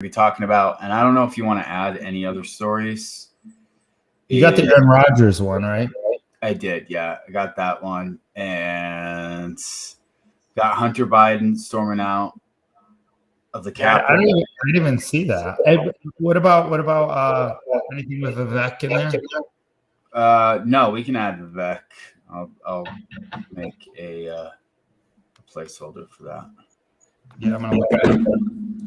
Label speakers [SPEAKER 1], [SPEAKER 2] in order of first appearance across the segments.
[SPEAKER 1] be talking about, and I don't know if you want to add any other stories.
[SPEAKER 2] You got the Aaron Rodgers one, right?
[SPEAKER 1] I did, yeah. I got that one, and got Hunter Biden storming out of the Capitol.
[SPEAKER 2] I didn't even see that. What about anything with Vivek in there?
[SPEAKER 1] No, we can add Vivek. I'll make a placeholder for that.
[SPEAKER 2] Yeah, I'm gonna look at it.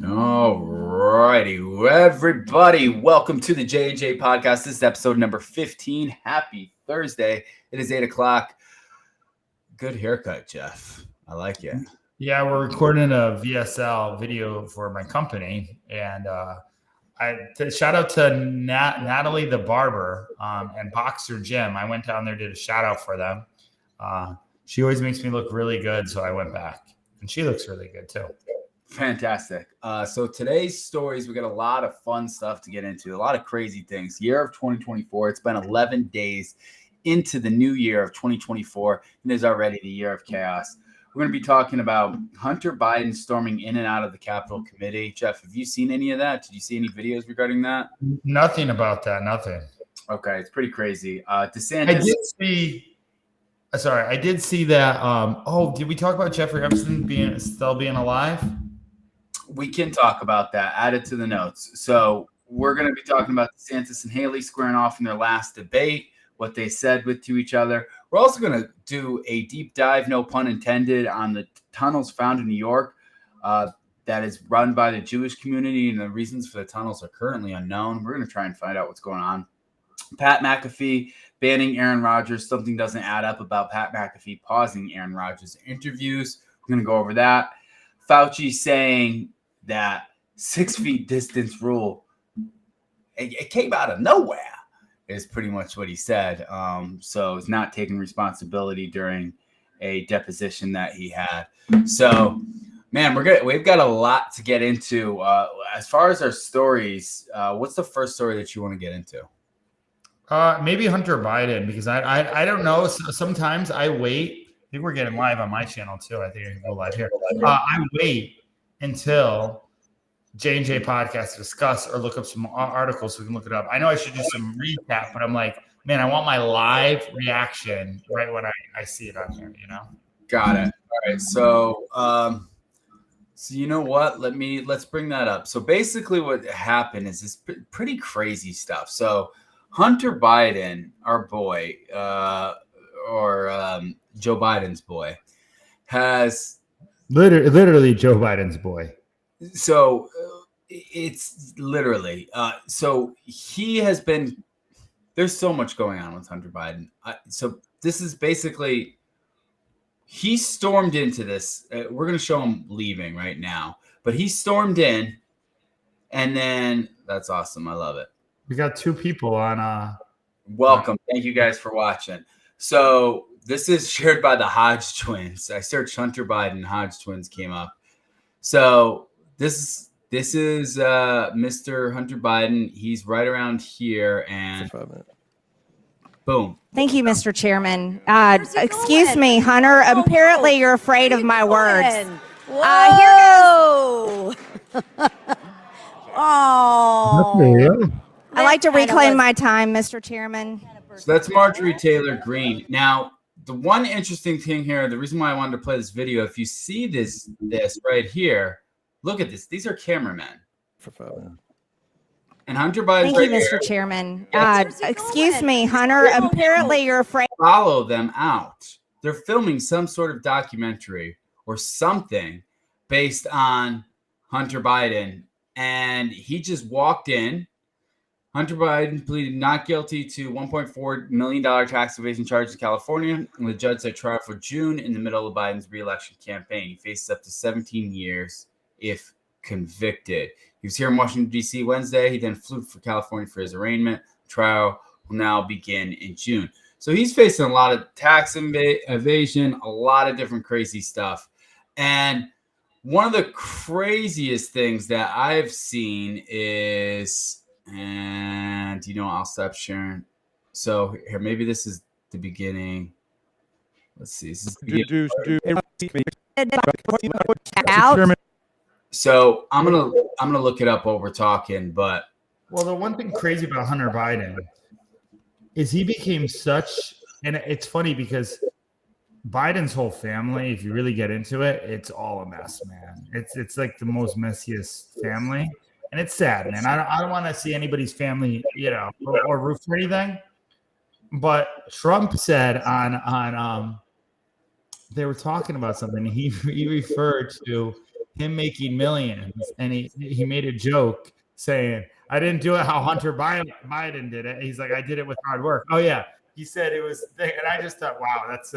[SPEAKER 1] All righty, everybody. Welcome to the J&J podcast. This is episode number 15. Happy Thursday. It is 8 o'clock. Good haircut, Jeff. I like it.
[SPEAKER 2] Yeah, we're recording a VSL video for my company, and shout out to Natalie the barber and Boxer Jim. I went down there, did a shout out for them. She always makes me look really good, so I went back, and she looks really good too.
[SPEAKER 1] Fantastic. So today's stories, we got a lot of fun stuff to get into, a lot of crazy things. Year of 2024. It's been 11 days into the new year of 2024, and it is already the year of chaos. We're going to be talking about Hunter Biden storming in and out of the Capitol Committee. Jeff, have you seen any of that? Did you see any videos regarding that?
[SPEAKER 2] Nothing about that. Nothing.
[SPEAKER 1] Okay, it's pretty crazy. Desantis.
[SPEAKER 2] I did see that. Did we talk about Jeffrey Epstein still being alive?
[SPEAKER 1] We can talk about that. Add it to the notes. So we're going to be talking about Desantis and Haley squaring off in their last debate, what they said to each other. We're also going to do a deep dive, no pun intended, on the tunnels found in New York that is run by the Jewish community, and the reasons for the tunnels are currently unknown. We're going to try and find out what's going on. Pat McAfee banning Aaron Rodgers. Something doesn't add up about Pat McAfee pausing Aaron Rodgers' interviews. We're going to go over that. Fauci saying that 6 feet distance rule, it came out of nowhere, is pretty much what he said. So he's not taking responsibility during a deposition that he had. So, man, we've got a lot to get into. As far as our stories, what's the first story that you want to get into?
[SPEAKER 2] Maybe Hunter Biden, because I don't know. Sometimes I wait. I think we're getting live on my channel too. I think I can go live here. I wait until J&J podcast to discuss or look up some articles so we can look it up. I know I should do some recap, but I'm like, man, I want my live reaction right when I see it on here,
[SPEAKER 1] Got it. All right. So you know what? Let's bring that up. So basically what happened is this pretty crazy stuff. So Hunter Biden, our boy, Joe Biden's boy, has
[SPEAKER 2] literally Joe Biden's boy.
[SPEAKER 1] So it's literally so he has been. There's so much going on with Hunter Biden. So this is basically he stormed into this. We're going to show him leaving right now, but he stormed in, and then that's awesome. I love it.
[SPEAKER 2] We got two people on.
[SPEAKER 1] Welcome. Thank you guys for watching. So this is shared by the Hodge twins. I searched Hunter Biden. Hodge twins came up. So this is Mr. Hunter Biden. He's right around here, and boom.
[SPEAKER 3] Thank you, Mr. Chairman. Excuse me, Hunter. Apparently, you're afraid of my words.
[SPEAKER 4] Whoa! Oh.
[SPEAKER 3] I like to reclaim my time, Mr. Chairman.
[SPEAKER 1] So that's Marjorie Taylor Greene. Now, the one interesting thing here, the reason why I wanted to play this video, if you see this right here, look at this. These are cameramen. And Hunter Biden's
[SPEAKER 3] Thank you, Mr. Chairman. Excuse me, Hunter. Apparently, you're afraid.
[SPEAKER 1] Follow them out. They're filming some sort of documentary or something based on Hunter Biden. And he just walked in. Hunter Biden pleaded not guilty to $1.4 million tax evasion charges in California, and the judge set trial for June in the middle of Biden's re-election campaign. He faces up to 17 years if convicted. He was here in Washington, D.C. Wednesday. He then flew for California for his arraignment. Trial will now begin in June. So he's facing a lot of tax evasion, a lot of different crazy stuff. And one of the craziest things that I've seen is... And, I'll stop sharing. So here, maybe this is the beginning. Let's see. This is the beginning.
[SPEAKER 3] Out.
[SPEAKER 1] So I'm gonna look it up while we're talking, but
[SPEAKER 2] Well, the one thing crazy about Hunter Biden is he became such, and it's funny because Biden's whole family, if you really get into it, it's all a mess, man. It's like the most messiest family, and it's sad, man. I don't want to see anybody's family, or root for anything. But Trump said on they were talking about something. He referred to him making millions, and he made a joke saying, "I didn't do it how Hunter Biden did it." He's like, "I did it with hard work." Oh yeah, he said it was, and I just thought, wow, that's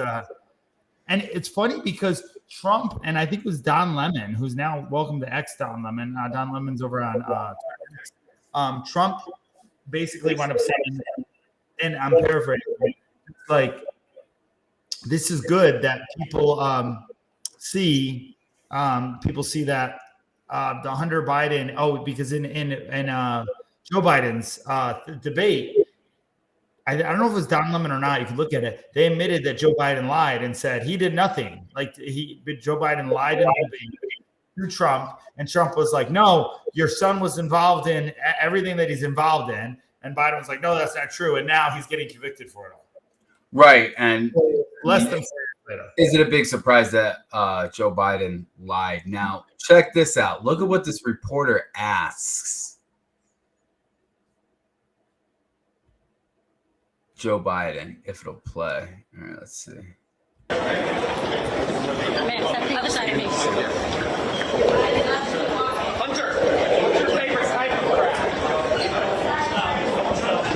[SPEAKER 2] and it's funny because Trump, and I think it was Don Lemon, who's now welcome to X Don Lemon. Don Lemon's over on Twitter. Trump basically wound up saying, and I'm paraphrasing, it's like, this is good that people see that the Hunter Biden, because in Joe Biden's debate, I don't know if it was Don Lemon or not. You can look at it. They admitted that Joe Biden lied and said he did nothing. Like Joe Biden lied in the debate to Trump, and Trump was like, "No, your son was involved in everything that he's involved in," and Biden was like, "No, that's not true," and now he's getting convicted for it all.
[SPEAKER 1] Right, and
[SPEAKER 2] less than 4 years later.
[SPEAKER 1] Is it a big surprise that Joe Biden lied? Now, check this out. Look at what this reporter asks Joe Biden, if it'll play. All right, let's see.
[SPEAKER 5] Other side of me. Hunter, papers.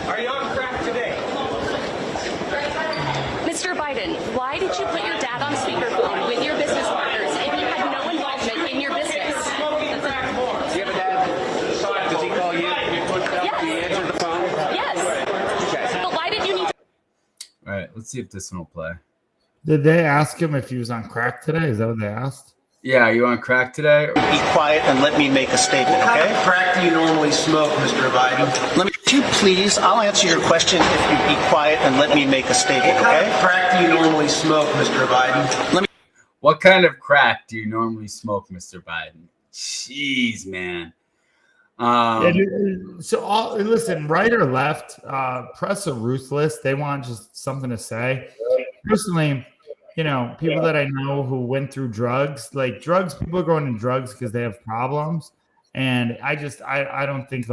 [SPEAKER 5] Are you on crack today? Mr. Biden, why did you put your dad on speakerphone with your business partners if you had no involvement in your business? Do you have a dad? Does he call you? Yes. Do you answer the phone? Yes. Okay. But why did you need to?
[SPEAKER 1] All right, let's see if this one will play.
[SPEAKER 2] Did they ask him if he was on crack today? Is that what they asked?
[SPEAKER 1] Yeah, are you on crack today?
[SPEAKER 6] Be quiet and let me make a statement, okay?
[SPEAKER 7] What kind of crack do you normally smoke, Mr. Biden?
[SPEAKER 6] Let me, if you please, I'll answer your question if you be quiet and let me make a statement,
[SPEAKER 7] What kind
[SPEAKER 6] okay?
[SPEAKER 7] of crack do you normally smoke, Mr. Biden?
[SPEAKER 1] What kind of crack do you normally smoke, Mr. Biden? Jeez, man.
[SPEAKER 2] So listen, right or left, press are ruthless. They want just something to say. Personally, people that I know who went through drugs, people are going into drugs because they have problems. And I don't think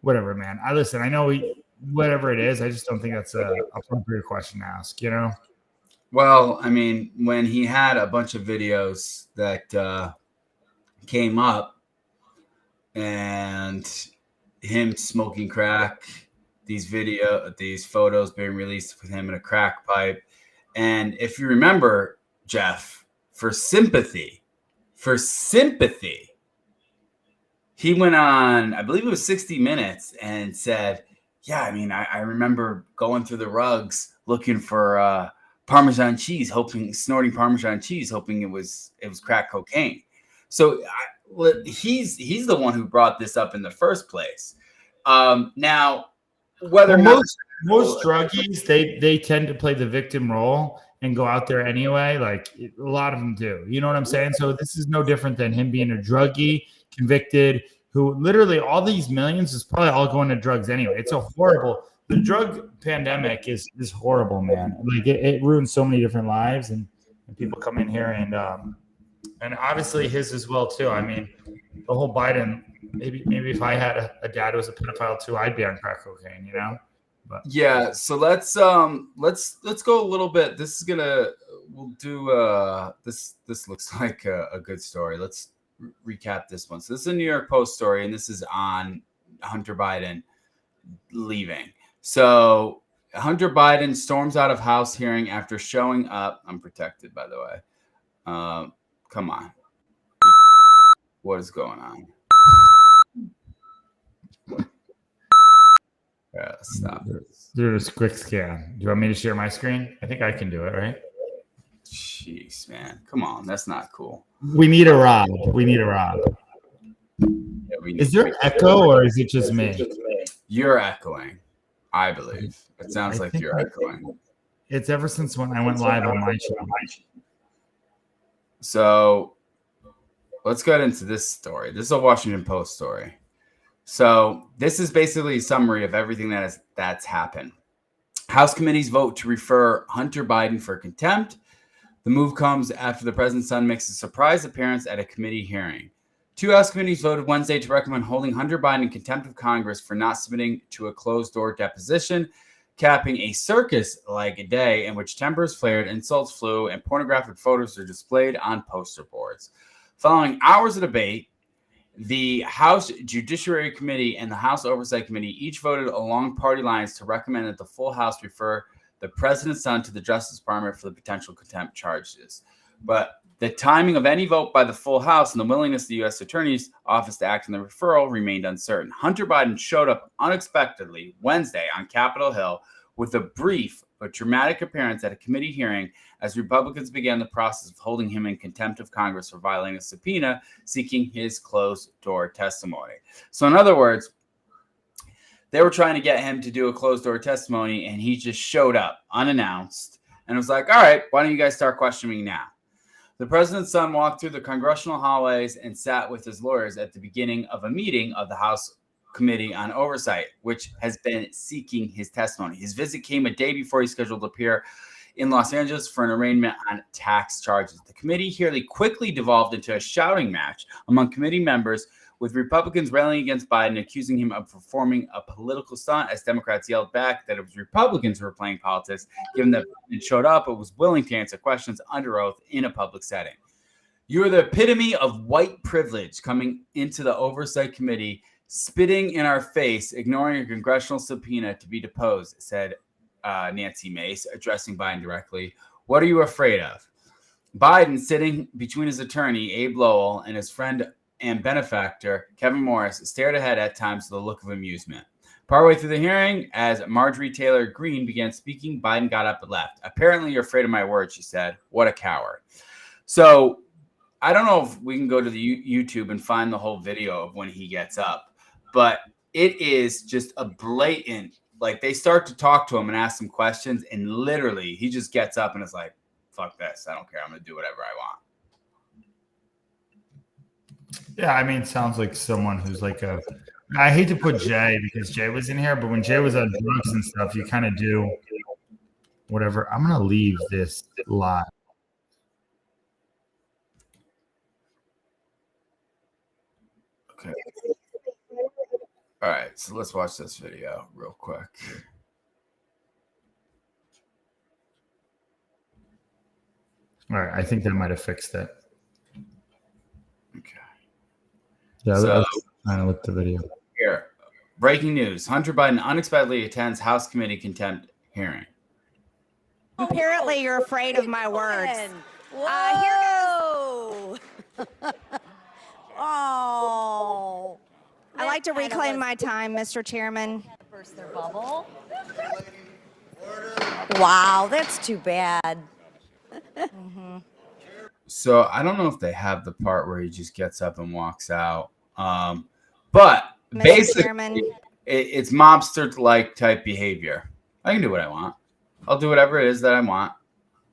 [SPEAKER 2] whatever, man. I know whatever it is, I just don't think that's a appropriate question to ask,
[SPEAKER 1] Well, I mean, when he had a bunch of videos that came up and him smoking crack, these photos being released with him in a crack pipe. And if you remember, Jeff, for sympathy, he went on, I believe it was 60 Minutes, and said, yeah, I mean, I remember going through the rugs looking for Parmesan cheese, snorting Parmesan cheese, hoping it was crack cocaine. So he's the one who brought this up in the first place. Now, whether
[SPEAKER 2] most druggies, they tend to play the victim role and go out there anyway. Like a lot of them do. You know what I'm saying? So this is no different than him being a druggie, convicted, who literally all these millions is probably all going to drugs anyway. It's a horrible. The drug pandemic is horrible, man. Like it ruins so many different lives, and people come in here and obviously his as well too. I mean, the whole Biden. Maybe if I had a dad who was a pedophile too, I'd be on crack cocaine, But
[SPEAKER 1] yeah, so let's go a little bit. We'll do this looks like a good story. Let's recap this one. So this is a New York Post story, and this is on Hunter Biden leaving. So Hunter Biden storms out of House hearing after showing up. I'm protected, by the way. Come on. What is going on? Yeah, stop.
[SPEAKER 2] Do this quick scan. Do you want me to share my screen? I think I can do it, right?
[SPEAKER 1] Jeez, man. Come on. That's not cool.
[SPEAKER 2] We need a Rob.
[SPEAKER 1] Yeah,
[SPEAKER 2] Is there echo or is it just me?
[SPEAKER 1] You're echoing, I believe. It sounds like you're echoing.
[SPEAKER 2] It's ever since when I went live on my channel.
[SPEAKER 1] So let's get into this story. This is a Washington Post story. So this is basically a summary of everything that's happened. House committees vote to refer Hunter Biden for contempt. The move comes after the president's son makes a surprise appearance at a committee hearing. 2 House committees voted Wednesday to recommend holding Hunter Biden in contempt of Congress for not submitting to a closed-door deposition, capping a circus-like day in which tempers flared, insults flew, and pornographic photos are displayed on poster boards. Following hours of debate, the House Judiciary Committee and the House Oversight Committee each voted along party lines to recommend that the full House refer the president's son to the Justice Department for the potential contempt charges. But the timing of any vote by the full House and the willingness of the U.S. Attorney's Office to act on the referral remained uncertain. Hunter Biden showed up unexpectedly Wednesday on Capitol Hill with a brief but dramatic appearance at a committee hearing as Republicans began the process of holding him in contempt of Congress for violating a subpoena seeking his closed-door testimony. So in other words, they were trying to get him to do a closed-door testimony, and he just showed up unannounced and was like, all right, why don't you guys start questioning me now? The president's son walked through the congressional hallways and sat with his lawyers at the beginning of a meeting of the House Committee on Oversight, which has been seeking his testimony. His visit came a day before he's scheduled to appear in Los Angeles for an arraignment on tax charges. The committee hearing quickly devolved into a shouting match among committee members, with Republicans railing against Biden, accusing him of performing a political stunt, as Democrats yelled back that it was Republicans who were playing politics, given that Biden showed up and was willing to answer questions under oath in a public setting. You are the epitome of white privilege coming into the Oversight Committee, spitting in our face, ignoring a congressional subpoena to be deposed, said Nancy Mace, addressing Biden directly. What are you afraid of? Biden, sitting between his attorney, Abe Lowell, and his friend and benefactor, Kevin Morris, stared ahead at times with a look of amusement. Partway through the hearing, as Marjorie Taylor Greene began speaking, Biden got up and left. Apparently, you're afraid of my words, she said. What a coward. So I don't know if we can go to the YouTube and find the whole video of when he gets up, but it is just a blatant, like they start to talk to him and ask him questions, and literally he just gets up and is like, fuck this. I don't care. I'm going to do whatever I want.
[SPEAKER 2] Yeah, I mean, it sounds like someone who's like a. I hate to put Jay because Jay was in here, but when Jay was on drugs and stuff, you kind of do whatever. I'm gonna leave this live.
[SPEAKER 1] Okay. All right, so let's watch this video real quick.
[SPEAKER 2] All right, I think that might have fixed it.
[SPEAKER 1] Okay.
[SPEAKER 2] Yeah,
[SPEAKER 1] So,
[SPEAKER 2] that's kind of with the video.
[SPEAKER 1] Here, breaking news: Hunter Biden unexpectedly attends House Committee contempt hearing.
[SPEAKER 3] Apparently, you're afraid of my words.
[SPEAKER 8] Whoa! Oh.
[SPEAKER 3] I like to reclaim my time, Mr. Chairman.
[SPEAKER 8] Burst their bubble. Wow, that's too bad.
[SPEAKER 1] So I don't know if they have the part where he just gets up and walks out. But
[SPEAKER 3] Mr.
[SPEAKER 1] basically,
[SPEAKER 3] Chairman.
[SPEAKER 1] it's mobster-like type behavior. I can do what I want. I'll do whatever it is that I want.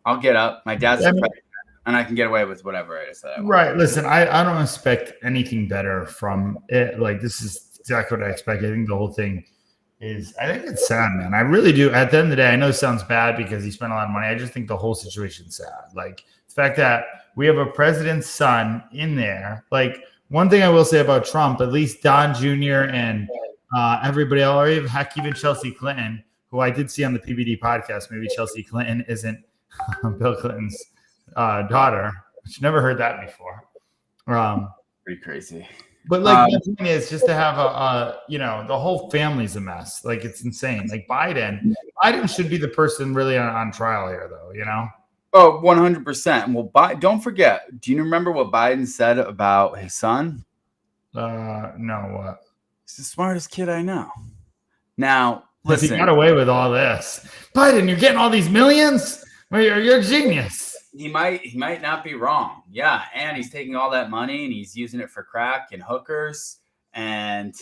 [SPEAKER 1] I'll get up. My dad's the president, and I can get away with whatever it is that I want.
[SPEAKER 2] Right. Listen, I don't expect anything better from it. Like, this is exactly what I expect. I think the whole thing is, I think it's sad, man. I really do. At the end of the day, I know it sounds bad because he spent a lot of money. I just think the whole situation's sad. Like, the fact that we have a president's son in there. Like, one thing I will say about Trump, at least Don Jr. and everybody else, or even, heck, even Chelsea Clinton, who I did see on the PBD podcast. Maybe Chelsea Clinton isn't Bill Clinton's daughter, which never heard that before.
[SPEAKER 1] Pretty crazy.
[SPEAKER 2] But like the thing is just to have the whole family's a mess. Like, it's insane. Like Biden should be the person really on trial here, though. You know.
[SPEAKER 1] Oh, 100%. Well, don't forget. Do you remember what Biden said about his son?
[SPEAKER 2] No. What?
[SPEAKER 1] He's the smartest kid I know. Now, listen.
[SPEAKER 2] He got away with all this. Biden, you're getting all these millions. Well, you're a genius.
[SPEAKER 1] He might not be wrong. Yeah, and he's taking all that money and he's using it for crack and hookers. And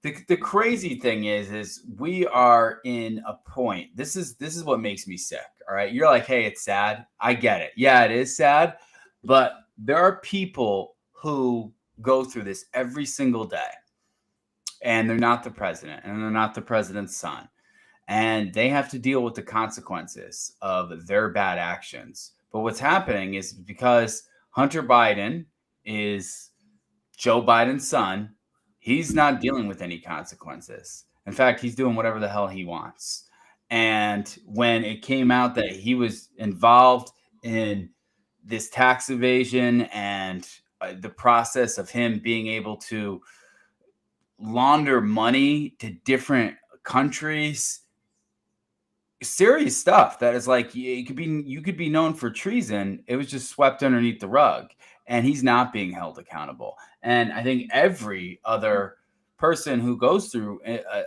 [SPEAKER 1] the crazy thing is we are in a point. This is what makes me sick. All right. You're like, hey, it's sad. I get it. Yeah, it is sad. But there are people who go through this every single day, and they're not the president, and they're not the president's son, and they have to deal with the consequences of their bad actions. But what's happening is because Hunter Biden is Joe Biden's son, he's not dealing with any consequences. In fact, he's doing whatever the hell he wants. And when it came out that he was involved in this tax evasion and the process of him being able to launder money to different countries, serious stuff that is like you could be known for treason. It was just swept underneath the rug, and he's not being held accountable. And I think every other person who goes through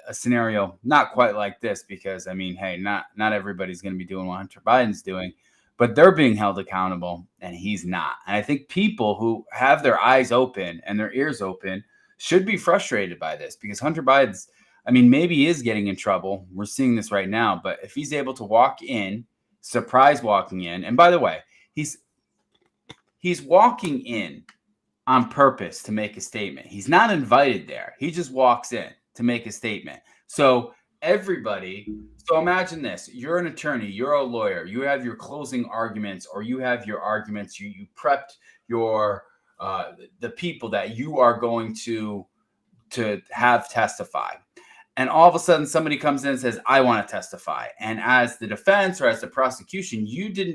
[SPEAKER 1] a scenario not quite like this, because I mean, hey, not everybody's going to be doing what Hunter Biden's doing, but they're being held accountable and he's not. And I think people who have their eyes open and their ears open should be frustrated by this, because Hunter Biden's, I mean, maybe he is getting in trouble. We're seeing this right now, but if he's able to walk in, surprise walking in, and by the way, he's walking in on purpose to make a statement. He's not invited there. He just walks in to make a statement. So imagine this. You're an attorney, you're a lawyer, you have your closing arguments, or you have your arguments, you prepped your the people that you are going to have testify. And all of a sudden somebody comes in and says, I want to testify. And as the defense or as the prosecution,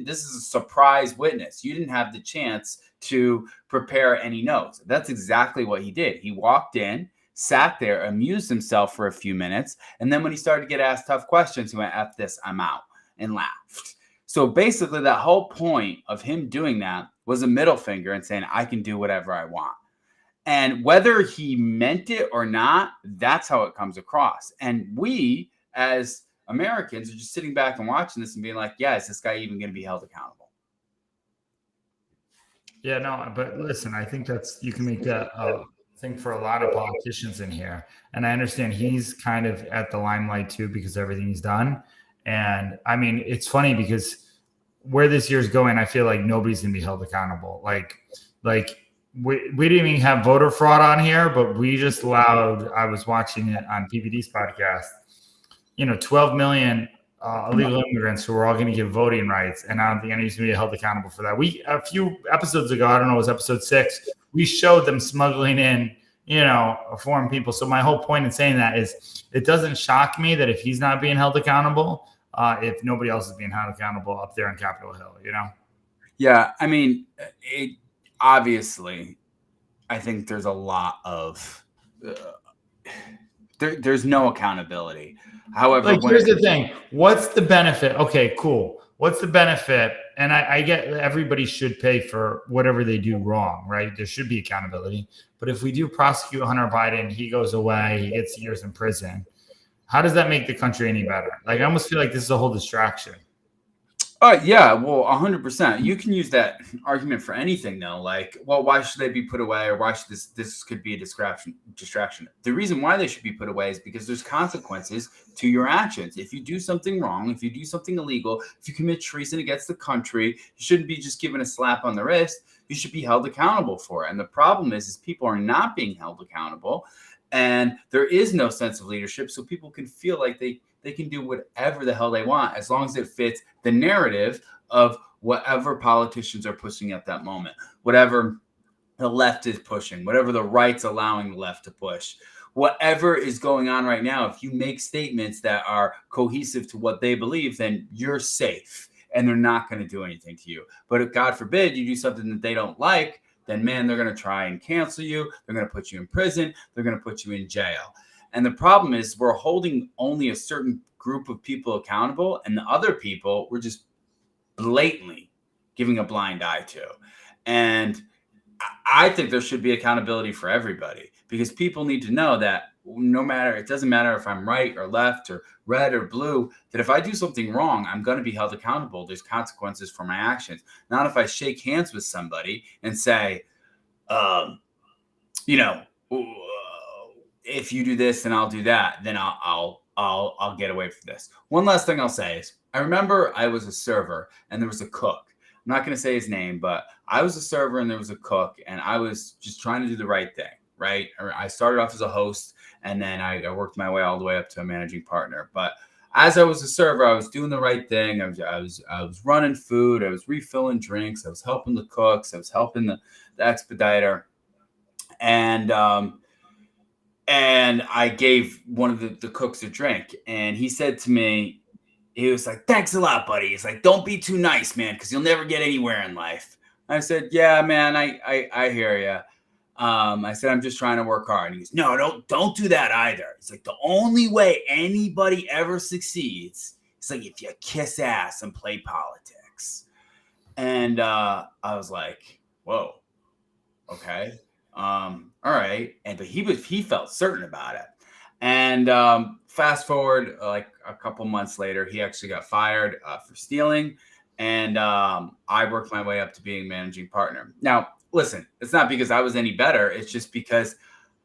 [SPEAKER 1] this is a surprise witness. You didn't have the chance to prepare any notes. That's exactly what he did. He walked in, sat there, amused himself for a few minutes. And then when he started to get asked tough questions, he went, F this, I'm out, and laughed. So basically that whole point of him doing that was a middle finger and saying, I can do whatever I want. And whether he meant it or not, that's how it comes across. And we, as Americans, are just sitting back and watching this and being like, yeah, is this guy even going to be held accountable?
[SPEAKER 2] Yeah, no, but listen, I think you can make that thing for a lot of politicians in here. And I understand he's kind of at the limelight too, because of everything he's done. And I mean, it's funny because where this year's going, I feel like nobody's going to be held accountable. Like we didn't even have voter fraud on here, but we just allowed, I was watching it on PBD's podcast, 12 million illegal immigrants who are all going to get voting rights. And I don't think anybody's going to be held accountable for that. A few episodes ago, I don't know, it was episode 6, we showed them smuggling in, foreign people. So my whole point in saying that is it doesn't shock me that if he's not being held accountable, if nobody else is being held accountable up there on Capitol Hill,
[SPEAKER 1] Yeah, I mean, obviously, I think there's a lot of there's no accountability. However,
[SPEAKER 2] here's the thing: what's the benefit? Okay, cool. What's the benefit? And I get everybody should pay for whatever they do wrong, right? There should be accountability. But if we do prosecute Hunter Biden, he goes away, he gets years in prison. How does that make the country any better? Like, I almost feel like this is a whole distraction.
[SPEAKER 1] Yeah, well, 100%. You can use that argument for anything, though. Like, well, why should they be put away, or why should this could be a distraction? The reason why they should be put away is because there's consequences to your actions. If you do something wrong, if you do something illegal, if you commit treason against the country, you shouldn't be just given a slap on the wrist. You should be held accountable for it. And the problem is people are not being held accountable, and there is no sense of leadership, so people can feel like they can do whatever the hell they want as long as it fits the narrative of whatever politicians are pushing at that moment, whatever the left is pushing, whatever the right's allowing the left to push, whatever is going on right now. If you make statements that are cohesive to what they believe, then you're safe and they're not going to do anything to you. But if, God forbid, you do something that they don't like, then, man, they're going to try and cancel you. They're going to put you in prison. They're going to put you in jail. And the problem is we're holding only a certain group of people accountable, and the other people we're just blatantly giving a blind eye to. And I think there should be accountability for everybody, because people need to know that it doesn't matter if I'm right or left or red or blue, that if I do something wrong, I'm going to be held accountable. There's consequences for my actions. Not if I shake hands with somebody and say, if you do this, then I'll do that. Then I'll get away from this. One last thing I'll say is, I remember I was a server and there was a cook, I'm not going to say his name, but I was a server and there was a cook, and I was just trying to do the right thing, right? I started off as a host, and then I worked my way all the way up to a managing partner. But as I was a server, I was doing the right thing. I was running food. I was refilling drinks. I was helping the cooks. I was helping the expediter. And I gave one of the cooks a drink, and he said to me, he was like, "Thanks a lot, buddy." He's like, "Don't be too nice, man, because you'll never get anywhere in life." I said, "Yeah, man, I hear you." I said, "I'm just trying to work hard." And he goes, "No, don't do that either." It's like, the only way anybody ever succeeds is like if you kiss ass and play politics. And I was like, "Whoa, okay, all right." But he felt certain about it. And fast forward like a couple months later, he actually got fired for stealing. And I worked my way up to being managing partner. Now, listen, it's not because I was any better. It's just because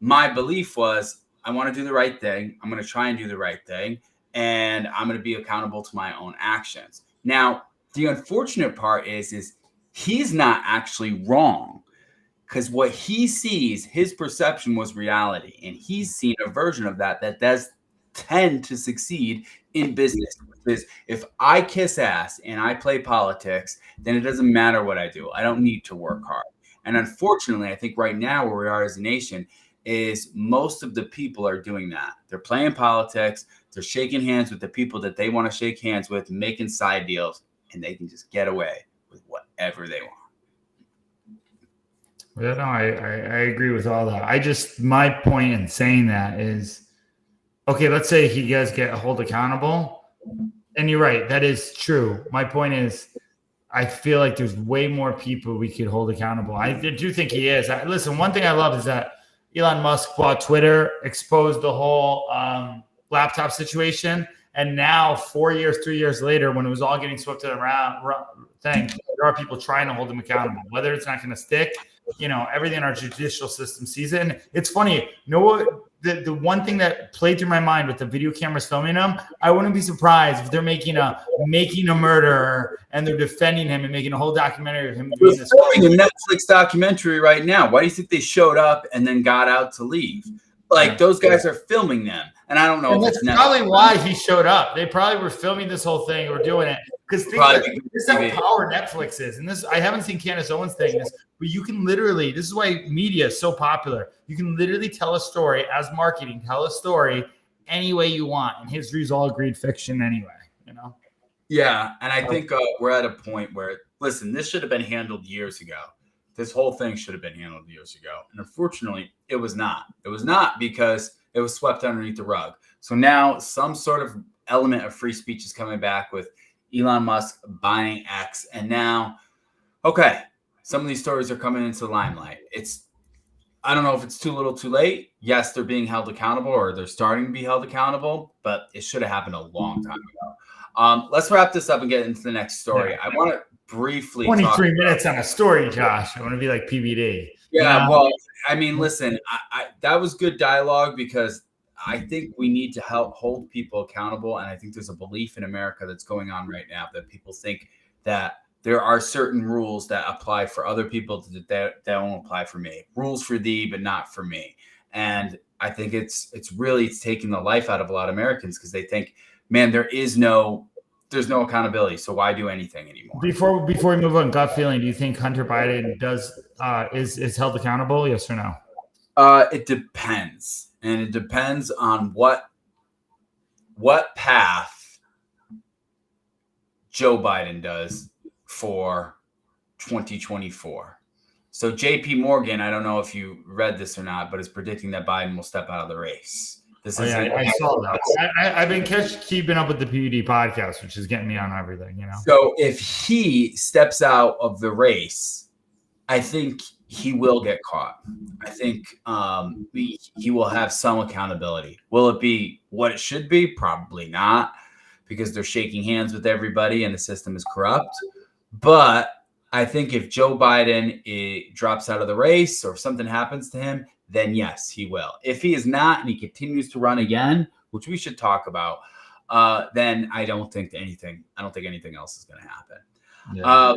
[SPEAKER 1] my belief was I want to do the right thing. I'm going to try and do the right thing. And I'm going to be accountable to my own actions. Now, the unfortunate part is he's not actually wrong. Because what he sees, his perception was reality. And he's seen a version of that does tend to succeed in business. Because if I kiss ass and I play politics, then it doesn't matter what I do. I don't need to work hard. And unfortunately, I think right now where we are as a nation is most of the people are doing that. They're playing politics. They're shaking hands with the people that they want to shake hands with, making side deals, and they can just get away with whatever they want.
[SPEAKER 2] Yeah, no, I agree with all that. My point in saying that is, okay, let's say he does get held accountable. And you're right, that is true. My point is, I feel like there's way more people we could hold accountable. I do think he is. Listen, one thing I love is that Elon Musk bought Twitter, exposed the whole laptop situation. And now 3 years later, when it was all getting swept around, there are people trying to hold him accountable. Whether it's not going to stick, everything in our judicial system sees it. And it's funny, the one thing that played through my mind with the video cameras filming him, I wouldn't be surprised if they're making a murderer and they're defending him and making a whole documentary of him doing this.
[SPEAKER 1] They're filming a Netflix documentary right now. Why do you think they showed up and then got out to leave? Like, those guys are filming them. And I don't know.
[SPEAKER 2] And that's probably why he showed up. They probably were filming this whole thing or doing it. Because this is how power Netflix is. And I haven't seen Candace Owens saying this, but you can literally, this is why media is so popular. You can literally tell a story as marketing, tell a story any way you want. And history's all agreed fiction anyway,
[SPEAKER 1] Yeah. And I think we're at a point where, listen, this should have been handled years ago. This whole thing should have been handled years ago. And unfortunately, it was not. It was not because it was swept underneath the rug. So now some sort of element of free speech is coming back with Elon Musk buying X. And now, okay, some of these stories are coming into the limelight. I don't know if it's too little too late. Yes, they're being held accountable, or they're starting to be held accountable, but it should have happened a long time ago. Let's wrap this up and get into the next story. Yeah. I want to briefly
[SPEAKER 2] 23 minutes on a story, Josh. I want to be like PBD.
[SPEAKER 1] Yeah, well, I mean, listen, I that was good dialogue because I think we need to help hold people accountable. And I think there's a belief in America that's going on right now that people think that there are certain rules that apply for other people that won't apply for me. Rules for thee, but not for me. And I think it's taking the life out of a lot of Americans because they think, man, there's no accountability. So why do anything anymore?
[SPEAKER 2] Before we move on, gut feeling, do you think Hunter Biden is held accountable? Yes or no?
[SPEAKER 1] It depends. And it depends on what path Joe Biden does for 2024. So JP Morgan, I don't know if you read this or not, but is predicting that Biden will step out of the race.
[SPEAKER 2] I saw that. I've been keeping up with the PUD podcast, which is getting me on everything,
[SPEAKER 1] So if he steps out of the race, I think he will get caught. I think he will have some accountability. Will it be what it should be? Probably not, because they're shaking hands with everybody and the system is corrupt. But I think if Joe Biden drops out of the race or something happens to him, then yes, he will. If he is not and he continues to run again, which we should talk about, then I don't think anything else is going to happen. Yeah.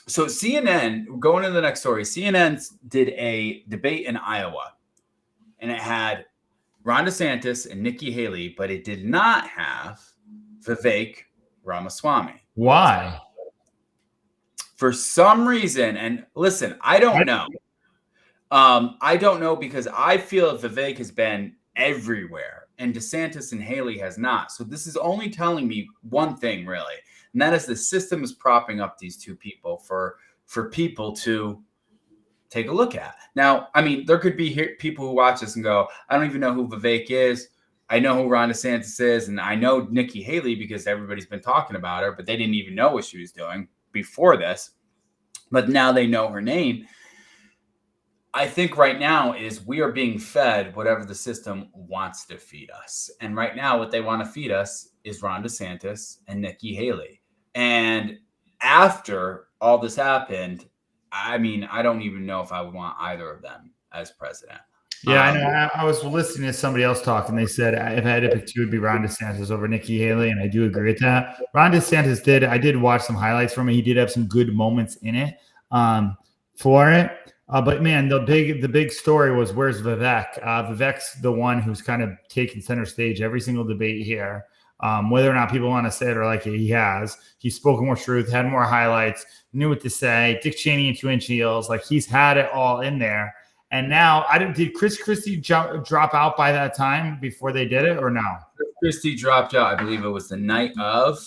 [SPEAKER 1] So CNN, going to the next story, CNN did a debate in Iowa, and it had Ron DeSantis and Nikki Haley, but it did not have Vivek Ramaswamy.
[SPEAKER 2] Why?
[SPEAKER 1] For some reason, and listen, I don't know. I don't know because I feel Vivek has been everywhere and DeSantis and Haley has not. So this is only telling me one thing, really, and that is the system is propping up these two people for people to take a look at. Now, I mean, there could be people who watch this and go, I don't even know who Vivek is. I know who Ron DeSantis is, and I know Nikki Haley because everybody's been talking about her, but they didn't even know what she was doing before this. But now they know her name. I think right now is we are being fed whatever the system wants to feed us. And right now what they want to feed us is Ron DeSantis and Nikki Haley. And after all this happened, I mean, I don't even know if I would want either of them as president.
[SPEAKER 2] Yeah, I know. I was listening to somebody else talk, and they said if I had to pick two, it would be Ron DeSantis over Nikki Haley, and I do agree with that. Ron DeSantis I did watch some highlights from it. He did have some good moments in it for it. But man, the big story was where's Vivek? Vivek's the one who's kind of taken center stage every single debate here. Whether or not people want to say it or like it, he has. He's spoken more truth, had more highlights, knew what to say. Dick Cheney in 2-inch heels, like he's had it all in there. And now, did Chris Christie drop out by that time before they did it or no?
[SPEAKER 1] Chris Christie dropped out. I believe it was the night of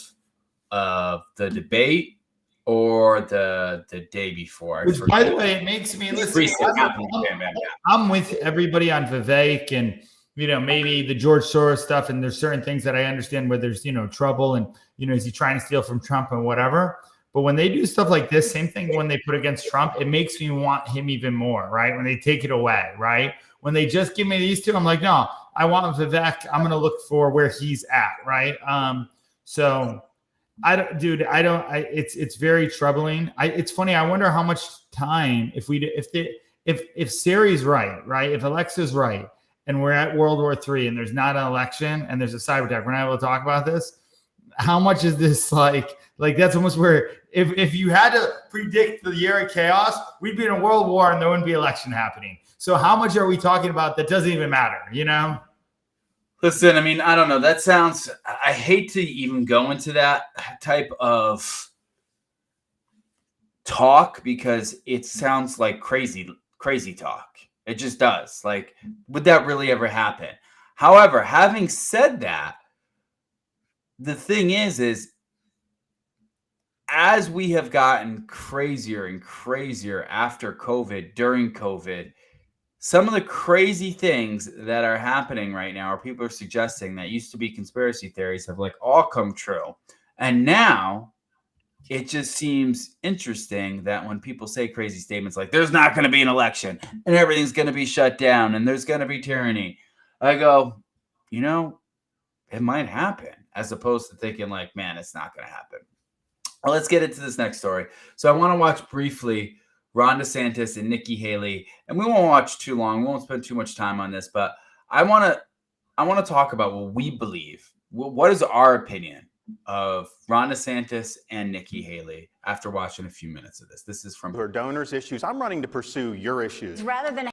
[SPEAKER 1] the debate or the day before.
[SPEAKER 2] Which, by the way, it makes me listen. I'm with everybody on Vivek and maybe the George Soros stuff. And there's certain things that I understand where there's trouble and is he trying to steal from Trump and whatever. But when they do stuff like this, same thing when they put against Trump, it makes me want him even more, right? When they take it away, right? When they just give me these two, I'm like, no, I want Vivek. I'm going to look for where he's at, right? So it's very troubling. It's funny. I wonder how much time if Siri's right? If Alexa's right, and we're at World War III and there's not an election and there's a cyber attack, we're not able to talk about this. How much is this like that's almost where if you had to predict the year of chaos, we'd be in a world war and there wouldn't be election happening. So how much are we talking about that doesn't even matter,
[SPEAKER 1] Listen, I mean, I don't know. That sounds, I hate to even go into that type of talk because it sounds like crazy talk. It just does. Like, would that really ever happen? However, having said that, the thing is as we have gotten crazier and crazier after COVID, during COVID, some of the crazy things that are happening right now, or people are suggesting that used to be conspiracy theories, have all come true. And now it just seems interesting that when people say crazy statements like there's not going to be an election and everything's going to be shut down and there's going to be tyranny, I go, it might happen, as opposed to thinking man, it's not going to happen. Well, let's get into this next story. So I want to watch briefly Ron DeSantis and Nikki Haley, and we won't watch too long. We won't spend too much time on this, but I want to talk about what we believe. What is our opinion of Ron DeSantis and Nikki Haley after watching a few minutes of this? This is from
[SPEAKER 9] her donors' issues. I'm running to pursue your issues.
[SPEAKER 8] Rather than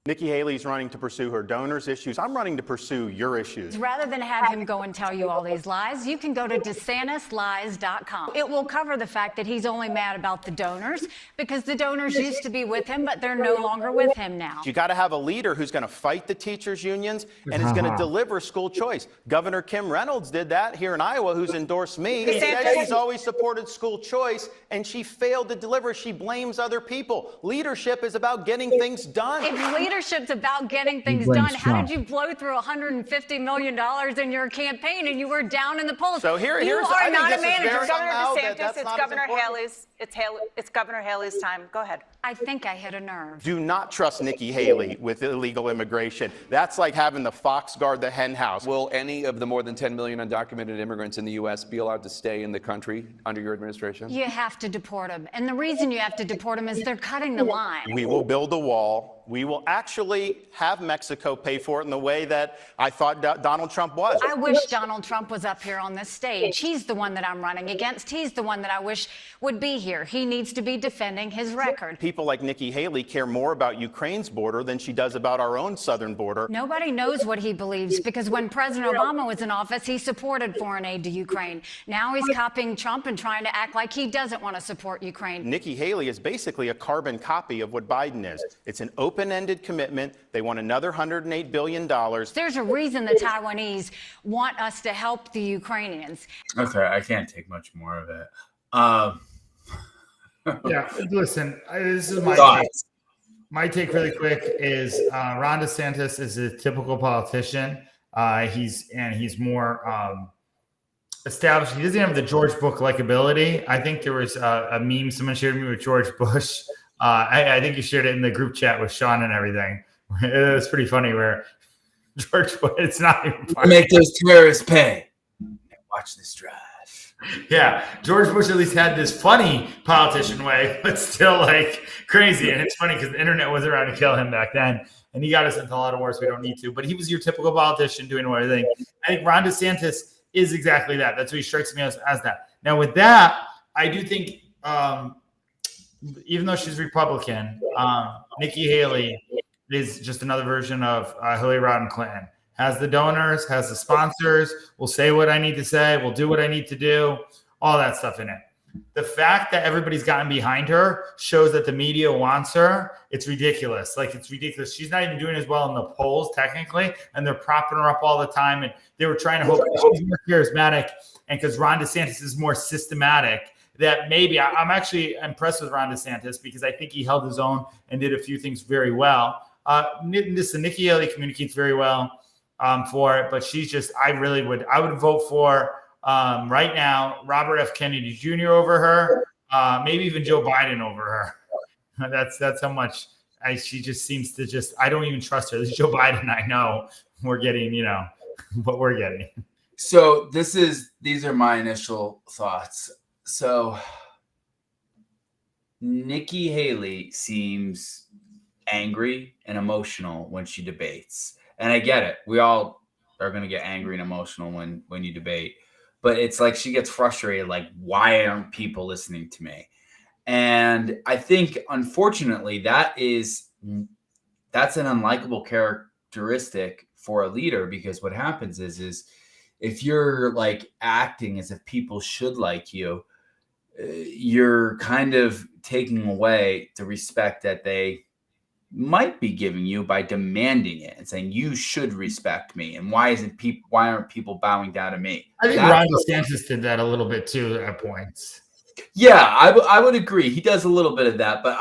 [SPEAKER 9] Nikki Haley's running to pursue her donors' issues. I'm running to pursue your issues.
[SPEAKER 10] Rather than have him go and tell you all these lies, you can go to DeSantisLies.com. It will cover the fact that he's only mad about the donors because the donors used to be with him, but they're no longer with him now.
[SPEAKER 9] You got to have a leader who's going to fight the teachers' unions and is going to deliver school choice. Governor Kim Reynolds did that here in Iowa, who's endorsed me. She said she's always supported school choice, and she failed to deliver. She blames other people. Leadership is about getting things done.
[SPEAKER 10] If leadership's about getting things done, how did you blow through $150 million in your campaign and you were down in the polls?
[SPEAKER 9] So here's
[SPEAKER 10] you are not a manager.
[SPEAKER 11] Governor DeSantis, it's Governor Haley's. It's Governor Haley's time. Go ahead.
[SPEAKER 10] I think I hit a nerve.
[SPEAKER 9] Do not trust Nikki Haley with illegal immigration. That's like having the fox guard the hen house.
[SPEAKER 12] Will any of the more than 10 million undocumented immigrants in the U.S. be allowed to stay in the country under your administration?
[SPEAKER 10] You have to deport them. And the reason you have to deport them is they're cutting the line.
[SPEAKER 9] We will build a wall. We will actually have Mexico pay for it in the way that I thought Donald Trump was.
[SPEAKER 10] I wish Donald Trump was up here on this stage. He's the one that I'm running against. He's the one that I wish would be here. here. He needs to be defending his record.
[SPEAKER 9] People like Nikki Haley care more about Ukraine's border than she does about our own southern border.
[SPEAKER 10] Nobody knows what he believes because when President Obama was in office, he supported foreign aid to Ukraine. Now he's copying Trump and trying to act like he doesn't want to support Ukraine.
[SPEAKER 9] Nikki Haley is basically a carbon copy of what Biden is. It's an open-ended commitment. They want another $108 billion.
[SPEAKER 10] There's a reason the Taiwanese want us to help the Ukrainians.
[SPEAKER 1] Okay, I can't take much more of it.
[SPEAKER 2] Yeah, listen, this is my take really quick is Ron DeSantis is a typical politician. He's more established. He doesn't have the George Bush likability. I think there was a meme someone shared me with George Bush. I think you shared it in the group chat with Sean and everything. It was pretty funny where George Bush, it's not even funny.
[SPEAKER 1] Make those terrorists pay. Watch this drive.
[SPEAKER 2] Yeah, George Bush at least had this funny politician way, but still like crazy. And it's funny because the internet was around to kill him back then. And he got us into a lot of wars we don't need to. But he was your typical politician doing everything. I think Ron DeSantis is exactly that. That's what he strikes me as that. Now, with that, I do think even though she's Republican, Nikki Haley is just another version of Hillary Rodham Clinton. Has the donors, has the sponsors, will say what I need to say, will do what I need to do, all that stuff in it. The fact that everybody's gotten behind her shows that the media wants her. It's ridiculous. Like, it's ridiculous. She's not even doing as well in the polls, technically, and they're propping her up all the time. And they were trying to hope she's more charismatic, and because Ron DeSantis is more systematic, that maybe I'm actually impressed with Ron DeSantis because I think he held his own and did a few things very well. Nikki Haley communicates very well for it, but she's just, I would vote for right now Robert F. Kennedy Jr. over her, maybe even Joe Biden over her. That's how much she just seems to I don't even trust her. This is Joe Biden. I know we're getting, what we're getting.
[SPEAKER 1] So these are my initial thoughts. So Nikki Haley seems angry and emotional when she debates. And I get it. We all are going to get angry and emotional when you debate. But it's like she gets frustrated, like, why aren't people listening to me? And I think, unfortunately, that's an unlikable characteristic for a leader, because what happens is if you're like acting as if people should like you, you're kind of taking away the respect that they might be giving you by demanding it and saying you should respect me, and why aren't people bowing down to me?
[SPEAKER 2] I think Ron DeSantis did that a little bit too at points.
[SPEAKER 1] Yeah, I would agree. He does a little bit of that, but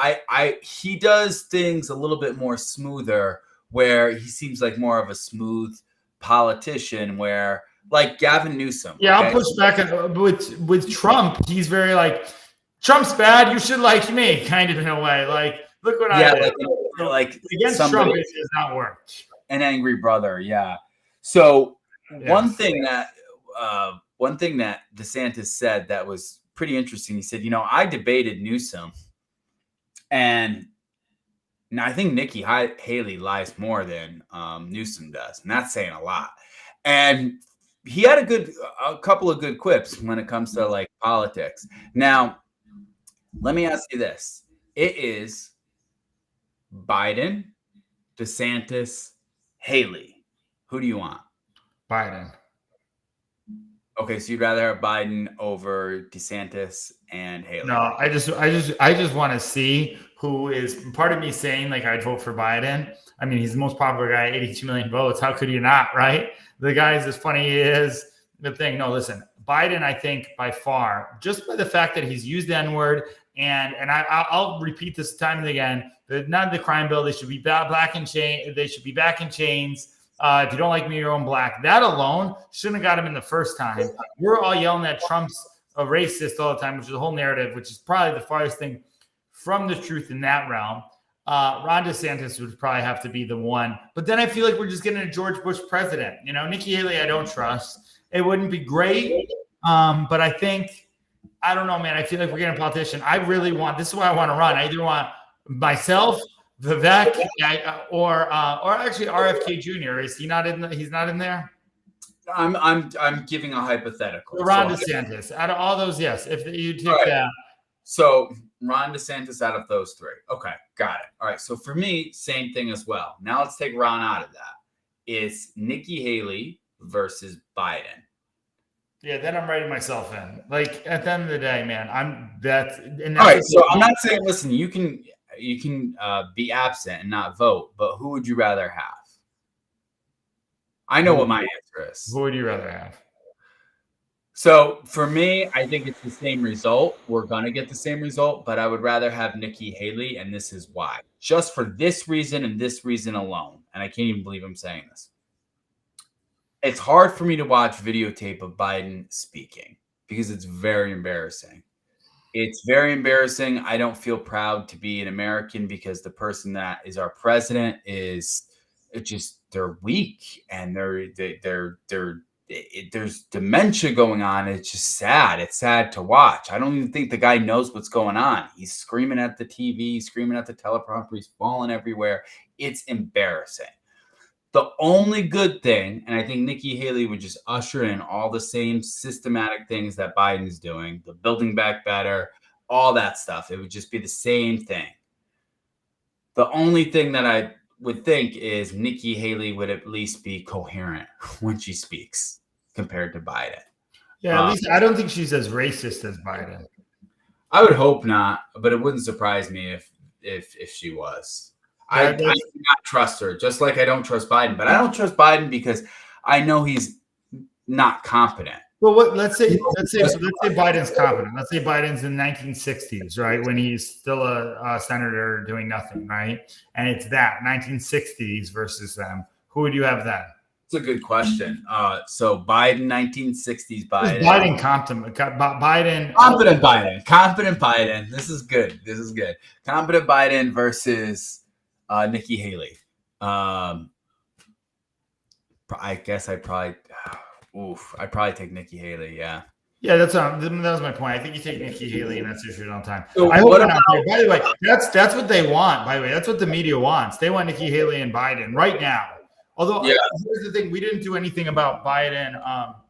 [SPEAKER 1] he does things a little bit more smoother, where he seems like more of a smooth politician, where like Gavin Newsom.
[SPEAKER 2] Yeah, okay? I'll push back with Trump. He's very like, Trump's bad, you should like me, kind of in a way. Like, look what I did.
[SPEAKER 1] Like
[SPEAKER 2] against Trump, it does not work.
[SPEAKER 1] An angry brother, yeah. So one thing that DeSantis said that was pretty interesting. He said, I debated Newsom, and now I think Nikki Haley lies more than Newsom does, and that's saying a lot. And he had a couple of good quips when it comes to like politics. Now, let me ask you this: it is Biden, DeSantis, Haley. Who do you want?
[SPEAKER 2] Biden.
[SPEAKER 1] Okay, so you'd rather have Biden over DeSantis and Haley?
[SPEAKER 2] No, I just want to see who is. Part of me saying like I'd vote for Biden. I mean, he's the most popular guy, 82 million votes. How could you not, right? The guy's as funny he is. The thing. No, listen, Biden, I think by far, just by the fact that he's used the N-word, and I'll repeat this time and again. Not the crime bill. They should be black in chain. They should be back in chains. If you don't like me, you're own black. That alone shouldn't have got him in the first time. We're all yelling that Trump's a racist all the time, which is the whole narrative, which is probably the farthest thing from the truth in that realm. Ron DeSantis would probably have to be the one. But then I feel like we're just getting a George Bush president. Nikki Haley, I don't trust. It wouldn't be great. But I think, I don't know, man. I feel like we're getting a politician. I really want, this is why I want to run. I either want myself, Vivek, or actually RFK Jr. Is he not in? He's not in there.
[SPEAKER 1] I'm giving a hypothetical.
[SPEAKER 2] Ron DeSantis. Out of all those, yes. If you take that,
[SPEAKER 1] So Ron DeSantis out of those three. Okay, got it. All right. So for me, same thing as well. Now let's take Ron out of that. It's Nikki Haley versus Biden.
[SPEAKER 2] Yeah, then I'm writing myself in. Like at the end of the day, man, that's
[SPEAKER 1] all right. So I'm not saying, listen, you can be absent and not vote, but who would you rather have? I know what my answer is.
[SPEAKER 2] Who would you rather have?
[SPEAKER 1] So for me, I think it's the same result. We're going to get the same result, but I would rather have Nikki Haley, and this is why. Just for this reason and this reason alone. And I can't even believe I'm saying this. It's hard for me to watch videotape of Biden speaking because it's very embarrassing. It's very embarrassing. I don't feel proud to be an American because the person that is our president they're weak and there's dementia going on. It's just sad. It's sad to watch. I don't even think the guy knows what's going on. He's screaming at the TV, screaming at the teleprompter. He's falling everywhere. It's embarrassing. The only good thing, and I think Nikki Haley would just usher in all the same systematic things that Biden's doing, the building back better, all that stuff. It would just be the same thing. The only thing that I would think is Nikki Haley would at least be coherent when she speaks compared to Biden.
[SPEAKER 2] Yeah, at least I don't think she's as racist as Biden.
[SPEAKER 1] I would hope not, but it wouldn't surprise me if she was. I do not trust her, just like I don't trust Biden. But I don't trust Biden because I know he's not competent.
[SPEAKER 2] Well, let's say Biden's competent. Let's say Biden's in the 1960s, right, when he's still a senator doing nothing, right? And it's that 1960s versus them. Who would you have then?
[SPEAKER 1] It's a good question. So Biden, 1960s Biden.
[SPEAKER 2] Competent
[SPEAKER 1] Biden. This is good. Competent Biden versus Nikki Haley. I guess I'd probably take Nikki Haley. Yeah.
[SPEAKER 2] Yeah, that was my point. I think you take Nikki Haley, and that's your on time.
[SPEAKER 1] So
[SPEAKER 2] I hope by the way, that's what they want. By the way, that's what the media wants. They want Nikki Haley and Biden right now. Although here's the thing, we didn't do anything about Biden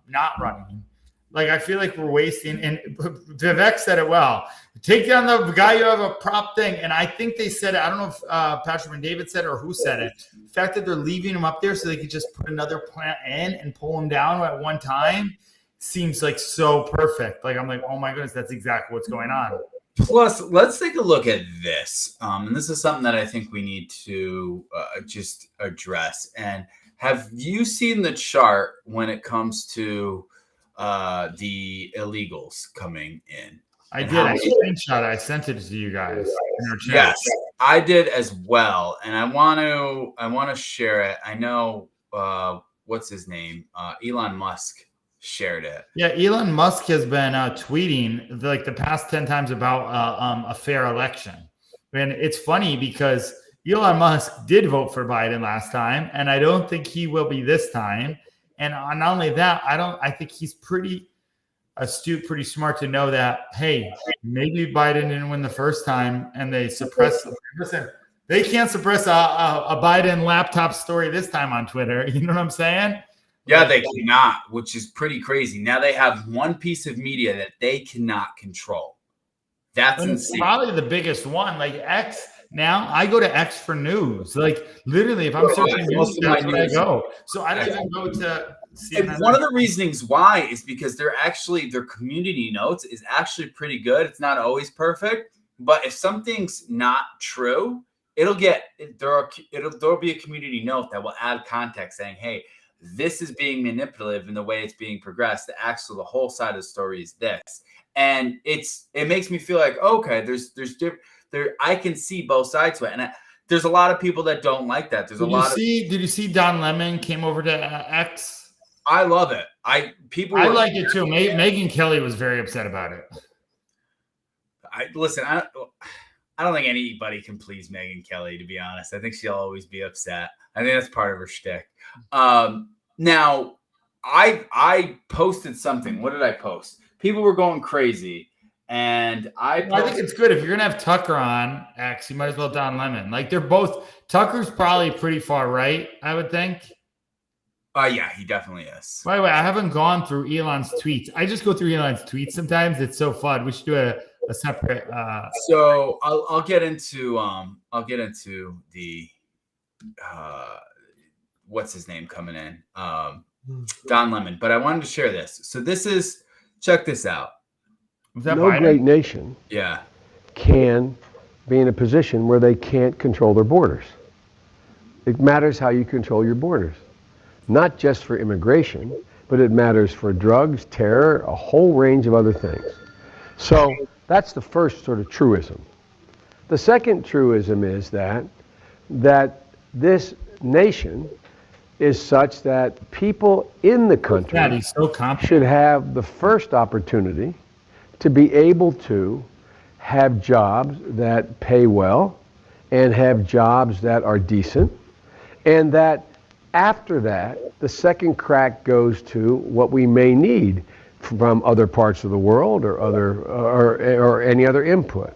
[SPEAKER 2] not running. Like I feel like we're wasting. And Vivek said it well. Take down the guy you have a prop thing, and I think they said it. I don't know if Patrick and David said it or who said it. The fact that they're leaving him up there so they could just put another plant in and pull him down at one time seems like so perfect. Like I'm like, oh my goodness, that's exactly what's going on.
[SPEAKER 1] Plus, let's take a look at this. And this is something that I think we need to just address. And have you seen the chart when it comes to the illegals coming in?
[SPEAKER 2] I did. I screenshot it. I sent it to you guys in our chat.
[SPEAKER 1] Yes, I did as well. And I want to share it. I know what's his name? Elon Musk shared it.
[SPEAKER 2] Yeah, Elon Musk has been tweeting like the past 10 times about a fair election. And it's funny because Elon Musk did vote for Biden last time, and I don't think he will be this time. And not only that, I think he's pretty astute, pretty smart to know that, hey, maybe Biden didn't win the first time and they suppressed. Listen, they can't suppress a Biden laptop story this time on Twitter. You know what I'm saying?
[SPEAKER 1] Yeah, they cannot, which is pretty crazy. Now they have one piece of media that they cannot control. That's insane.
[SPEAKER 2] Probably the biggest one. Like X, now I go to X for news. Like literally, if I'm searching news, that's where I go. So I don't even go to CNN.
[SPEAKER 1] And one of the reasonings why is because their community notes is actually pretty good. It's not always perfect, but if something's not true, there'll be a community note that will add context saying, hey, this is being manipulative in the way it's being progressed. Actually, the whole side of the story is this. And it makes me feel like, okay, I can see both sides of it. And there's a lot of people that don't like that. Did
[SPEAKER 2] you see Don Lemon came over to X?
[SPEAKER 1] I love it. I
[SPEAKER 2] like it too. Megyn Kelly was very upset about it.
[SPEAKER 1] I don't think anybody can please Megyn Kelly, to be honest. I think she'll always be upset. I think that's part of her shtick. Now, I posted something. What did I post? People were going crazy. And I
[SPEAKER 2] think it's good. If you're going to have Tucker on X, you might as well Don Lemon. Like they're both – Tucker's probably pretty far right, I would think.
[SPEAKER 1] Yeah, he definitely is.
[SPEAKER 2] By the way, I haven't gone through Elon's tweets. I just go through Elon's tweets sometimes. It's so fun. We should do a a separate.
[SPEAKER 1] So I'll get into the what's his name coming in, Don Lemon. But I wanted to share this. So check this out.
[SPEAKER 2] Was that
[SPEAKER 4] No
[SPEAKER 2] Biden?
[SPEAKER 4] great nation
[SPEAKER 1] Yeah.
[SPEAKER 4] can be in a position where they can't control their borders. It matters how you control your borders, not just for immigration, but it matters for drugs, terror, a whole range of other things. So that's the first sort of truism. The second truism is that this nation is such that people in the country
[SPEAKER 2] He's so confident.
[SPEAKER 4] should have the first opportunity to be able to have jobs that pay well and have jobs that are decent, and that after that, the second crack goes to what we may need from other parts of the world or any other input.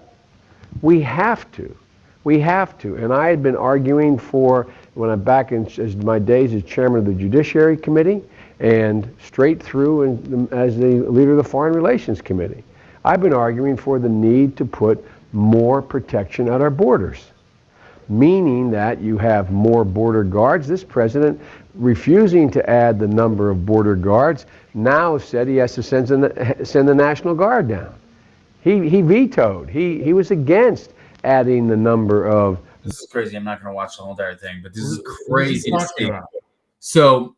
[SPEAKER 4] We have to. And I had been arguing when I'm back in as my days as chairman of the Judiciary Committee and straight through as the leader of the Foreign Relations Committee. I've been arguing for the need to put more protection at our borders, meaning that you have more border guards. This president, refusing to add the number of border guards, now said he has to send the National Guard down. He vetoed. He was against adding the number of.
[SPEAKER 1] This is crazy. I'm not going to watch the whole entire thing, but this is crazy to see. So,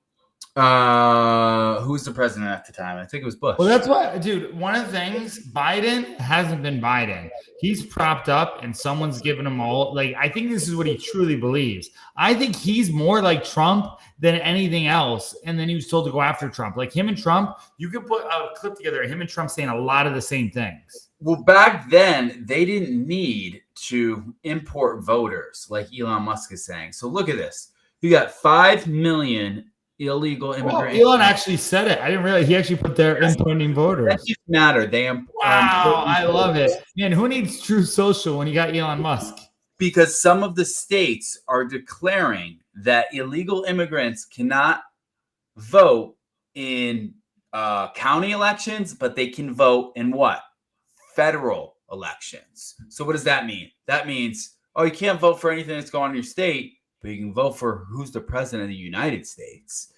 [SPEAKER 1] who was the president at the time? I think it was Bush.
[SPEAKER 2] Well, that's why, dude, one of the things, Biden hasn't been Biden. He's propped up and someone's giving him all. Like, I think this is what he truly believes. I think he's more like Trump than anything else. And then he was told to go after Trump. Like him and Trump, you could put a clip together of him and Trump saying a lot of the same things.
[SPEAKER 1] Well, back then, they didn't need to import voters like Elon Musk is saying. So look at this. You got 5 million illegal immigrants.
[SPEAKER 2] Elon actually said it. I didn't realize he actually put their importing voters.
[SPEAKER 1] That doesn't matter.
[SPEAKER 2] Wow, I love it. Man, who needs True Social when you got Elon Musk?
[SPEAKER 1] Because some of the states are declaring that illegal immigrants cannot vote in county elections, but they can vote in what? Federal elections. So what does that mean? That means, you can't vote for anything that's going on in your state, but you can vote for who's the president of the United States.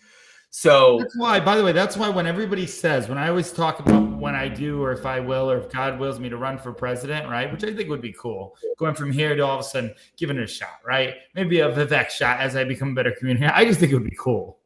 [SPEAKER 1] So
[SPEAKER 2] that's why, by the way, that's why when everybody says, when I always talk about when I do, or if I will, or if God wills me to run for president, right? Which I think would be cool. Going from here to all of a sudden giving it a shot, right? Maybe a Vivek shot as I become a better communicator. I just think it would be cool.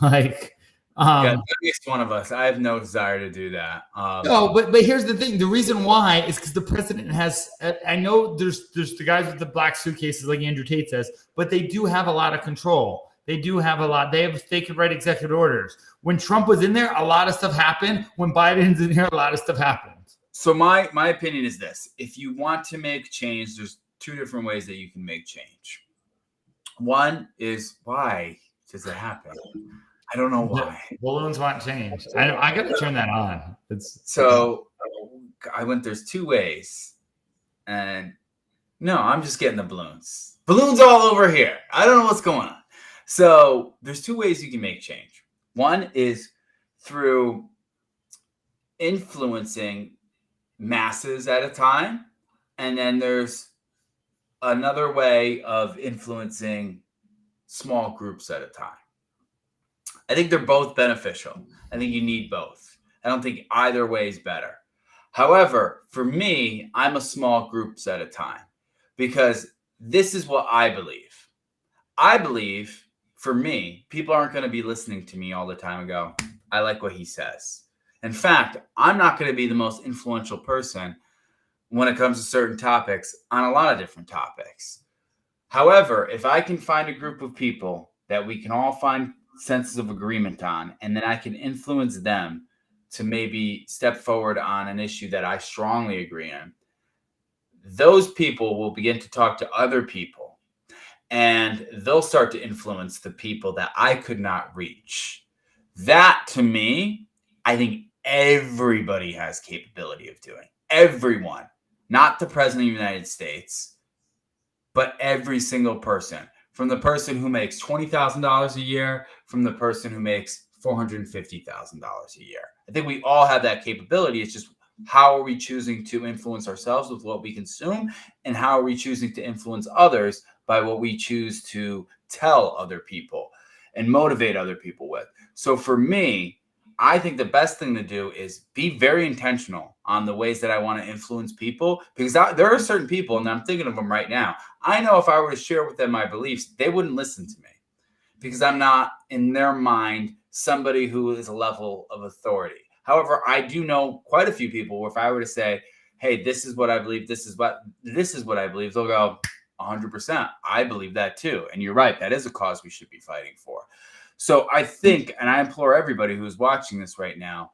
[SPEAKER 2] Like,
[SPEAKER 1] at least one of us. I have no desire to do that.
[SPEAKER 2] No, but here's the thing. The reason why is because the president has. I know there's the guys with the black suitcases, like Andrew Tate says, but they do have a lot of control. They do have a lot. They can write executive orders. When Trump was in there, a lot of stuff happened. When Biden's in here, a lot of stuff happened.
[SPEAKER 1] So my opinion is this: if you want to make change, there's two different ways that you can make change. One is, why does it happen? I don't know why.
[SPEAKER 2] Balloons want change. I got to turn that on.
[SPEAKER 1] There's two ways. And no, I'm just getting the balloons. Balloons all over here. I don't know what's going on. So there's two ways you can make change. One is through influencing masses at a time. And then there's another way of influencing small groups at a time. I think they're both beneficial. I think you need both. I don't think either way is better. However, for me, I'm a small groups at a time because this is what I believe. I believe, for me, people aren't going to be listening to me all the time and go, I like what he says. In fact, I'm not going to be the most influential person when it comes to certain topics on a lot of different topics. However, if I can find a group of people that we can all find senses of agreement on, and then I can influence them to maybe step forward on an issue that I strongly agree in, those people will begin to talk to other people, and they'll start to influence the people that I could not reach. That, to me, I think everybody has capability of doing. Everyone. Not the president of the United States, but every single person. From the person who makes $20,000 a year, from the person who makes $450,000 a year. I think we all have that capability. It's just how are we choosing to influence ourselves with what we consume, and how are we choosing to influence others by what we choose to tell other people and motivate other people with. So for me, I think the best thing to do is be very intentional on the ways that I want to influence people, because there are certain people, and I'm thinking of them right now. I know if I were to share with them my beliefs, they wouldn't listen to me because I'm not, in their mind, somebody who is a level of authority. However, I do know quite a few people where if I were to say, hey, this is what I believe, this is what I believe, they'll go, 100%. I believe that too. And you're right. That is a cause we should be fighting for. So I think, and I implore everybody who's watching this right now,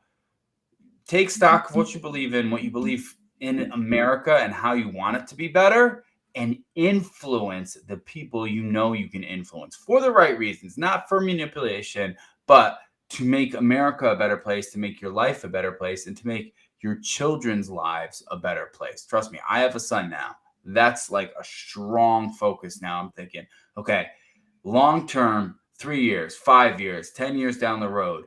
[SPEAKER 1] take stock of what you believe in, what you believe in America and how you want it to be better, and influence the people you know you can influence for the right reasons, not for manipulation, but to make America a better place, to make your life a better place, and to make your children's lives a better place. Trust me, I have a son now. That's like a strong focus now. I'm thinking, okay, long term, 3 years, 5 years, 10 years down the road,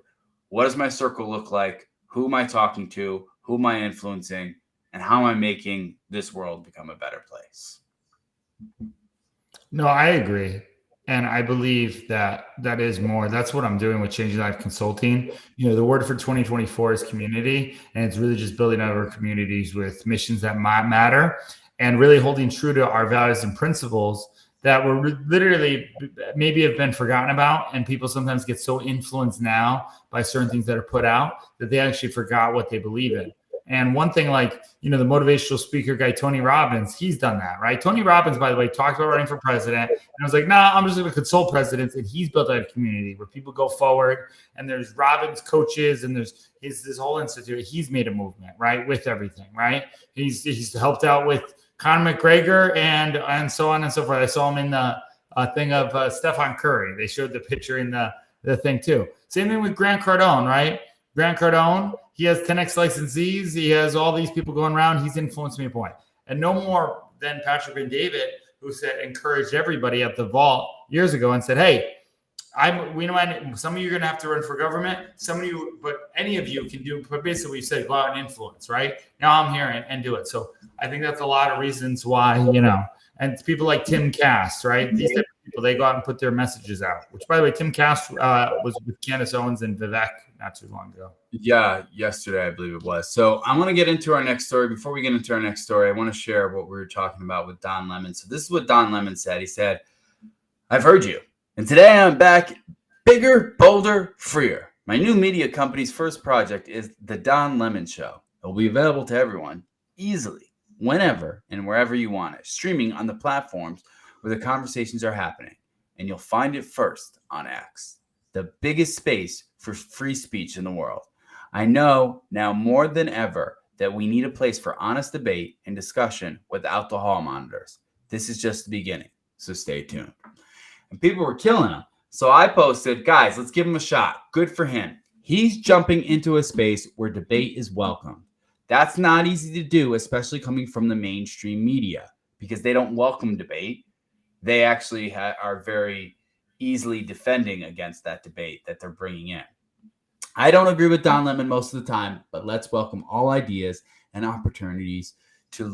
[SPEAKER 1] what does my circle look like? Who am I talking to? Who am I influencing? And how am I making this world become a better place?
[SPEAKER 2] No, I agree. And I believe that is more. That's what I'm doing with Changing Life Consulting. You know, the word for 2024 is community, and it's really just building out our communities with missions that matter and really holding true to our values and principles that were literally maybe have been forgotten about. And people sometimes get so influenced now by certain things that are put out that they actually forgot what they believe in. And one thing, like, you know, the motivational speaker guy, Tony Robbins, he's done that, right? Tony Robbins, by the way, talked about running for president. And I was like, nah, I'm just going to consult presidents. And he's built out a community where people go forward. And there's Robbins coaches, and there's this whole institute. He's made a movement, right, with everything, right? He's helped out with Conor McGregor and so on and so forth. I saw him in the thing of Stephen Curry. They showed the picture in the thing too. Same thing with Grant Cardone, right? Grant Cardone, he has 10X licensees. He has all these people going around. He's influenced me a point. And no more than Patrick and David, who encouraged everybody at the vault years ago and said, hey, we know some of you are going to have to run for government. Some of you, but any of you can do, but basically we said, go out and influence, right? Now I'm here and do it. So I think that's a lot of reasons why, you know, and it's people like Tim Cass, right? These type of people, they go out and put their messages out, which, by the way, Tim Cass was with Candace Owens and Vivek not too long ago.
[SPEAKER 1] Yeah, yesterday, I believe it was. So I want to get into our next story. Before we get into our next story, I want to share what we were talking about with Don Lemon. So this is what Don Lemon said. He said, I've heard you. And today I'm back bigger, bolder, freer. My new media company's first project is The Don Lemon Show. It will be available to everyone easily, whenever and wherever you want it, streaming on the platforms where the conversations are happening. And you'll find it first on X, the biggest space for free speech in the world. I know now more than ever that we need a place for honest debate and discussion without the hall monitors. This is just the beginning, so stay tuned. And people were killing him. So I posted, guys, let's give him a shot. Good for him. He's jumping into a space where debate is welcome. That's not easy to do, especially coming from the mainstream media, because they don't welcome debate. They actually are very easily defending against that debate that they're bringing in. I don't agree with Don Lemon most of the time, but let's welcome all ideas and opportunities to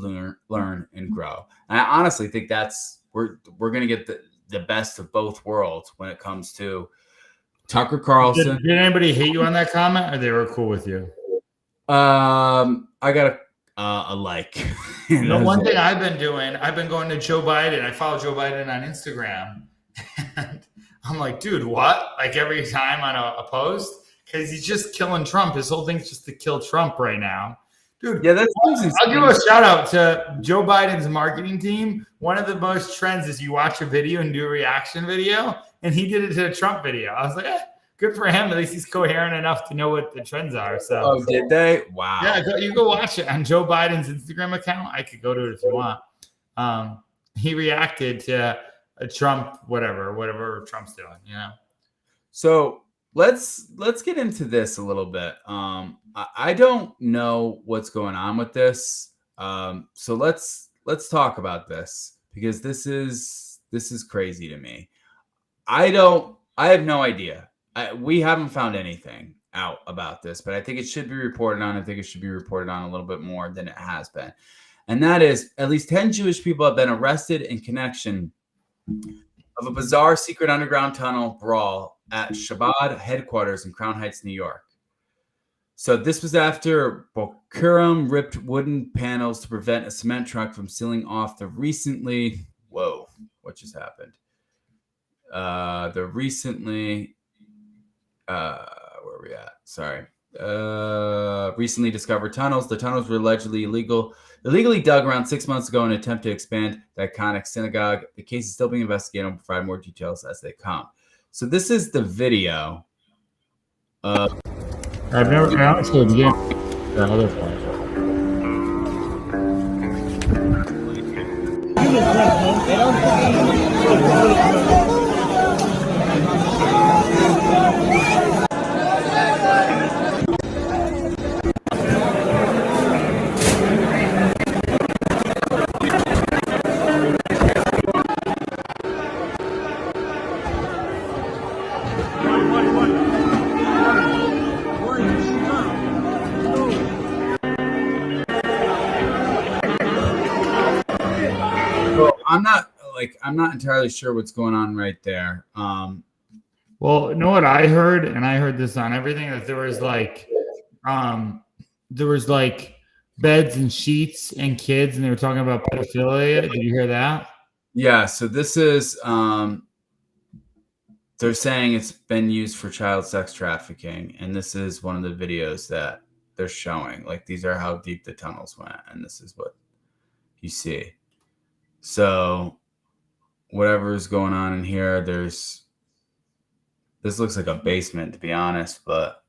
[SPEAKER 1] learn and grow. And I honestly think we're going to get the best of both worlds when it comes to Tucker Carlson.
[SPEAKER 2] Did anybody hate you on that comment, or they were cool with you?
[SPEAKER 1] I got a like.
[SPEAKER 2] You know, one thing I've been doing, I've been going to Joe Biden. I follow Joe Biden on Instagram. And I'm like, dude, what? Like every time on a post? Because he's just killing Trump. His whole thing's just to kill Trump right now. Dude,
[SPEAKER 1] yeah,
[SPEAKER 2] I'll give a shout out to Joe Biden's marketing team. One of the most trends is you watch a video and do a reaction video, and he did it to a Trump video. I was like, good for him. At least he's coherent enough to know what the trends are. So,
[SPEAKER 1] did they? Wow.
[SPEAKER 2] Yeah, you go watch it on Joe Biden's Instagram account. I could go to it if you want. He reacted to a Trump, whatever Trump's doing, you know.
[SPEAKER 1] So let's get into this a little bit. I don't know what's going on with this. So let's talk about this, because this is crazy to me. I have no idea. We haven't found anything out about this, but I think it should be reported on. I think it should be reported on a little bit more than it has been. And that is, at least 10 Jewish people have been arrested in connection of a bizarre secret underground tunnel brawl at Shabbat headquarters in Crown Heights, New York. So this was after Bokurim ripped wooden panels to prevent a cement truck from sealing off the recently... Whoa, what just happened? Where are we at? Sorry. Recently discovered tunnels. The tunnels were allegedly illegally dug around 6 months ago in an attempt to expand the iconic synagogue. The case is still being investigated and will provide more details as they come. So this is the video of...
[SPEAKER 2] I've never actually began the other part.
[SPEAKER 1] I'm not entirely sure what's going on right there.
[SPEAKER 2] Well, you know what I heard, and I heard this on everything, that there was like beds and sheets and kids, and they were talking about pedophilia. Did you hear that?
[SPEAKER 1] Yeah. So this is they're saying it's been used for child sex trafficking, and this is one of the videos that they're showing. Like, these are how deep the tunnels went, and this is what you see. So whatever is going on in here, this looks like a basement, to be honest, but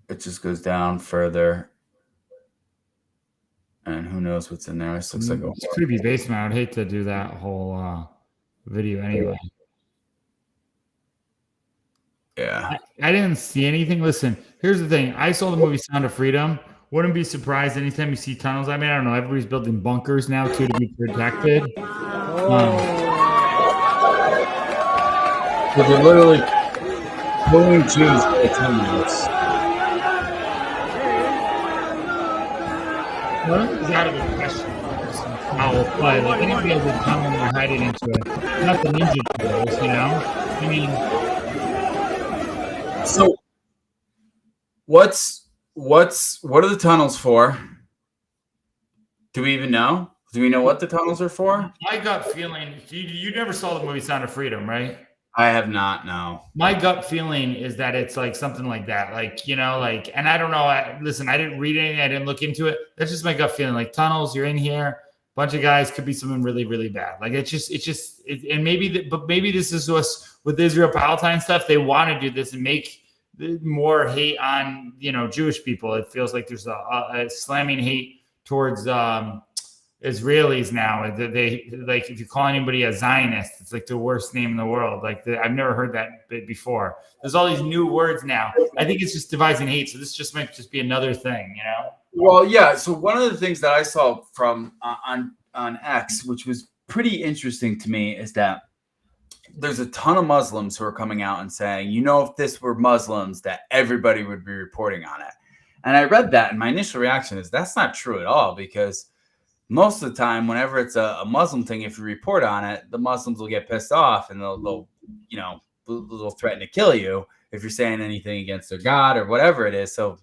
[SPEAKER 1] it just goes down further, and who knows what's in there. This looks like a
[SPEAKER 2] creepy basement. I'd hate to do that whole video anyway.
[SPEAKER 1] Yeah.
[SPEAKER 2] I didn't see anything. Listen, here's the thing. I saw the movie Sound of Freedom. Wouldn't be surprised anytime you see tunnels. I mean, I don't know. Everybody's building bunkers now too to be protected.
[SPEAKER 1] But they're literally pulling Jews for the tunnels.
[SPEAKER 2] Well, it's out of the question. Foul play. Like, anybody has a tunnel and they're hiding into it. Not the Ninja Turtles, you know? I mean,
[SPEAKER 1] so what are the tunnels for? Do we even know? Do we know what the tunnels are for?
[SPEAKER 2] My gut feeling, you never saw the movie Sound of Freedom, right?
[SPEAKER 1] I have not, no.
[SPEAKER 2] My gut feeling is that it's like something like that. Like, you know, like, and I don't know. Listen, I didn't read anything. I didn't look into it. That's just my gut feeling. Like, tunnels, you're in here, bunch of guys, could be something really, really bad. Like, and maybe this is us with Israel Palestine stuff. They want to do this and make more hate on, you know, Jewish people. It feels like there's a slamming hate towards Israelis now. They like, if you call anybody a Zionist, it's like the worst name in the world. Like, I've never heard that bit before. There's all these new words now. I think it's just devising hate. So this just might just be another thing, you know?
[SPEAKER 1] Well, yeah. So one of the things that I saw from on X, which was pretty interesting to me, is that there's a ton of Muslims who are coming out and saying, you know, if this were Muslims, that everybody would be reporting on it. And I read that, and my initial reaction is that's not true at all, because most of the time, whenever it's a Muslim thing, if you report on it, the Muslims will get pissed off and they'll threaten to kill you if you're saying anything against their God or whatever it is. So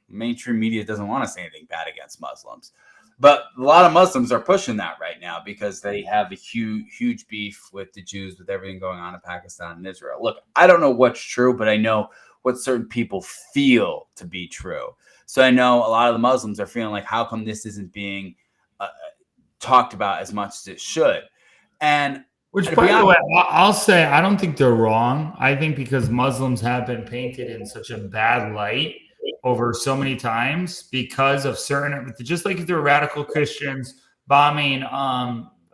[SPEAKER 1] mainstream media doesn't want to say anything bad against Muslims. But a lot of Muslims are pushing that right now because they have a huge beef with the Jews, with everything going on in Pakistan and Israel. Look, I don't know what's true, but I know what certain people feel to be true. So I know a lot of the Muslims are feeling like, how come this isn't being talked about as much as it should? And
[SPEAKER 2] which, by the way, I'll say I don't think they're wrong. I think because Muslims have been painted in such a bad light over so many times because of certain, just like if there were radical Christians bombing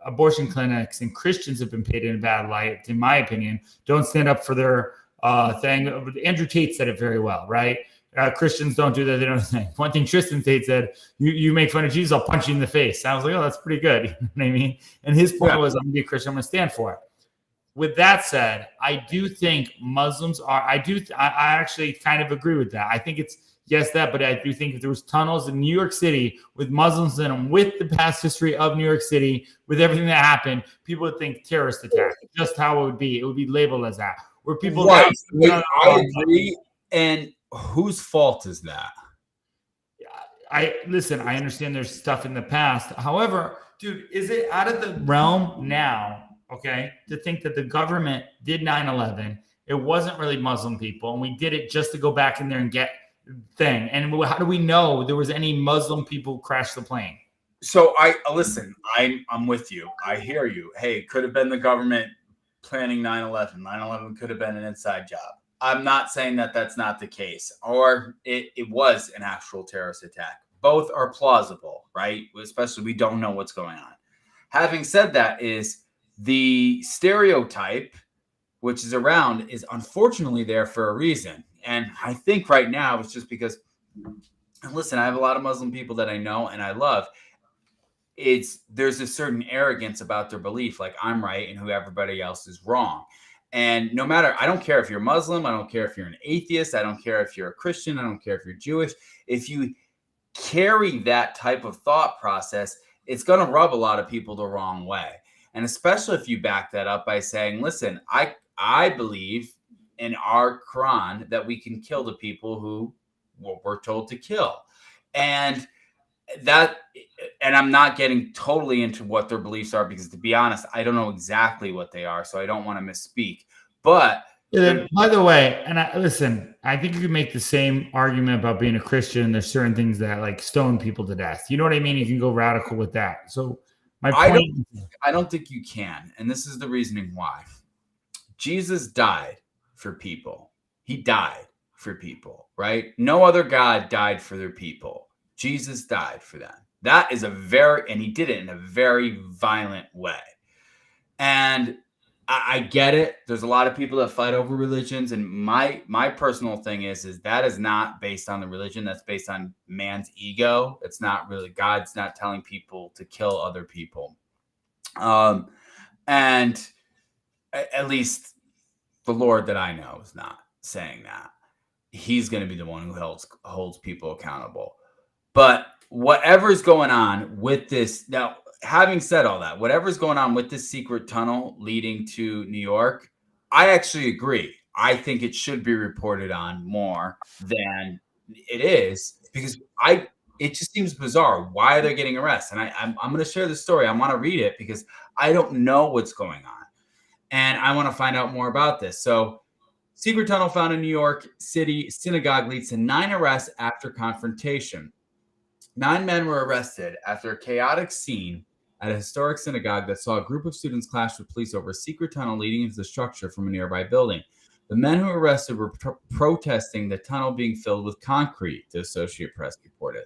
[SPEAKER 2] abortion clinics, and Christians have been painted in a bad light, in my opinion, don't stand up for their thing. Andrew Tate said it very well, right? Christians don't do that. They don't think. One thing Tristan Tate said, you make fun of Jesus, I'll punch you in the face. I was like, oh, that's pretty good. You know what I mean? And his point was, I'm going to be a Christian. I'm going to stand for it. with that said, I do think Muslims are. I actually kind of agree with that. I think it's yes that, but I do think if there was tunnels in New York City with Muslims in them, with the past history of New York City, with everything that happened, people would think terrorist attack. Just how it would be labeled as that. Where people
[SPEAKER 1] right? I agree. And whose fault is that?
[SPEAKER 2] I understand there's stuff in the past. However, dude, is it out of the realm now, okay, to think that the government did 9/11? It wasn't really Muslim people, and we did it just to go back in there and get thing. And how do we know there was any Muslim people crash the plane?
[SPEAKER 1] So I'm with you. I hear you. Hey, it could have been the government planning 9/11. 9/11 could have been an inside job. I'm not saying that that's not the case, or it was an actual terrorist attack. Both are plausible, right? Especially we don't know what's going on. Having said that, is the stereotype, which is around, is unfortunately there for a reason. And I think right now it's just because, listen, I have a lot of Muslim people that I know and I love. There's a certain arrogance about their belief, like I'm right and who everybody else is wrong. And no matter, I don't care if you're Muslim, I don't care if you're an atheist, I don't care if you're a Christian, I don't care if you're Jewish. If you carry that type of thought process, it's going to rub a lot of people the wrong way. And especially if you back that up by saying, listen, I believe in our Quran that we can kill the people who we're told to kill. And I'm not getting totally into what their beliefs are, because to be honest, I don't know exactly what they are. So I don't want to misspeak, but
[SPEAKER 2] by the way, and I think you can make the same argument about being a Christian. There's certain things that like stone people to death. You know what I mean? You can go radical with that. So my point,
[SPEAKER 1] I don't think you can. And this is the reasoning why. Jesus died for people. He died for people, right? No other God died for their people. Jesus died for them. And he did it in a very violent way. And I get it. There's a lot of people that fight over religions. And my personal thing is that is not based on the religion. That's based on man's ego. It's not really, God's not telling people to kill other people. And at least the Lord that I know is not saying that. He's going to be the one who holds people accountable. But whatever's going on with this now, having said all that, whatever's going on with this secret tunnel leading to New York, I actually agree. I think it should be reported on more than it is, because it just seems bizarre. Why are they getting arrested? And I'm going to share the story. I want to read it because I don't know what's going on. And I want to find out more about this. So, secret tunnel found in New York City synagogue leads to 9 arrests after confrontation. 9 men were arrested after a chaotic scene at a historic synagogue that saw a group of students clash with police over a secret tunnel leading into the structure from a nearby building. The men who were arrested were protesting the tunnel being filled with concrete, the Associated Press reported.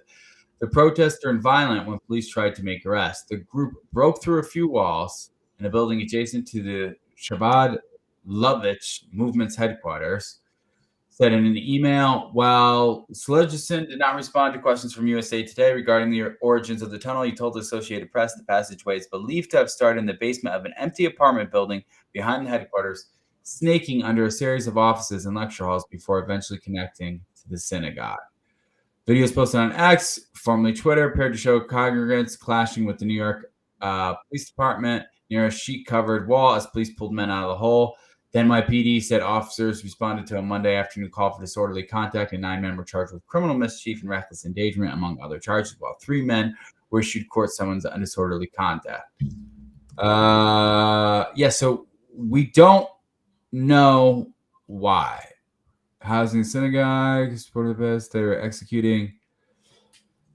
[SPEAKER 1] The protests turned violent when police tried to make arrests. The group broke through a few walls in a building adjacent to the Chabad Lovitch movement's headquarters. Said in an email, while Slegeson did not respond to questions from USA Today regarding the origins of the tunnel, he told the Associated Press the passageway is believed to have started in the basement of an empty apartment building behind the headquarters, snaking under a series of offices and lecture halls before eventually connecting to the synagogue. Videos posted on X, formerly Twitter, appeared to show congregants clashing with the New York Police Department near a sheet-covered wall as police pulled men out of the hole. The NYPD said officers responded to a Monday afternoon call for disorderly conduct, and 9 men were charged with criminal mischief and reckless endangerment, among other charges, while 3 men were issued court summons on disorderly conduct. So we don't know why. Housing synagogue, supported the best, they were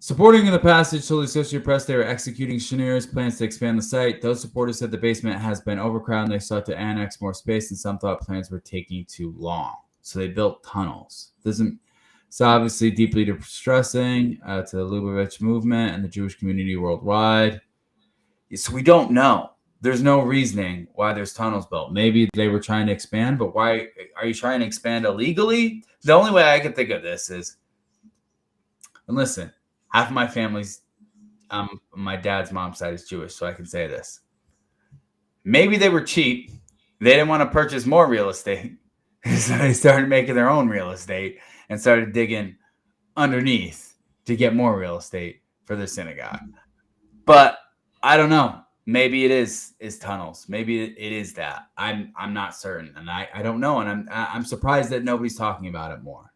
[SPEAKER 1] supporting in the passage told the Associated Press they were executing Schneer's plans to expand the site. Those supporters said the basement has been overcrowded and they sought to annex more space, and some thought plans were taking too long. So they built tunnels. It's obviously deeply distressing to the Lubavitch movement and the Jewish community worldwide. So we don't know. There's no reasoning why there's tunnels built. Maybe they were trying to expand, but why are you trying to expand illegally? The only way I can think of this is, and listen, half of my family's, my dad's mom's side is Jewish, so I can say this. Maybe they were cheap. They didn't want to purchase more real estate. So they started making their own real estate and started digging underneath to get more real estate for the synagogue. But I don't know. Maybe it is tunnels. Maybe it is that. I'm not certain, and I don't know, and I'm surprised that nobody's talking about it more.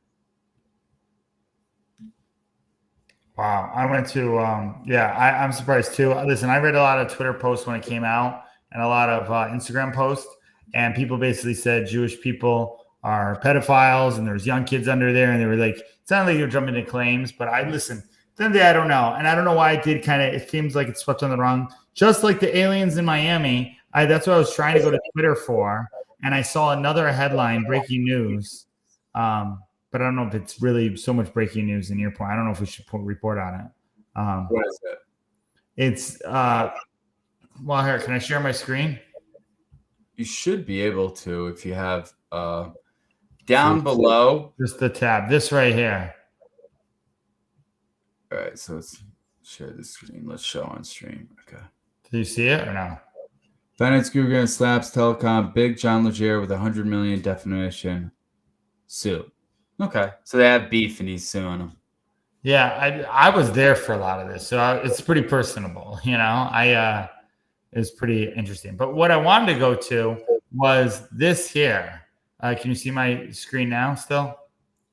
[SPEAKER 2] Wow, I went to I'm surprised too. Listen, I read a lot of Twitter posts when it came out, and a lot of Instagram posts, and people basically said Jewish people are pedophiles, and there's young kids under there, and they were like, it sounded like you're jumping to claims, but I listen. Then I don't know, and I don't know why it did kind of. It seems like it's swept on the wrong. Just like the aliens in Miami, that's what I was trying to go to Twitter for, and I saw another headline, breaking news. But I don't know if it's really so much breaking news in your point. I don't know if we should report on it.
[SPEAKER 1] What is it?
[SPEAKER 2] It's well, here, can I share my screen?
[SPEAKER 1] You should be able to if you have down below.
[SPEAKER 2] Just the tab. This right here.
[SPEAKER 1] All right, so let's share the screen. Let's show on stream. Okay.
[SPEAKER 2] Do you see it or no?
[SPEAKER 1] Finance Guru slaps telecom. Big John Legere with 100 million defamation suit. Okay, so they have beef and he's suing them.
[SPEAKER 2] Yeah, I was there for a lot of this, so it's pretty personable. You know, it was pretty interesting. But what I wanted to go to was this here. Can you see my screen now? Still,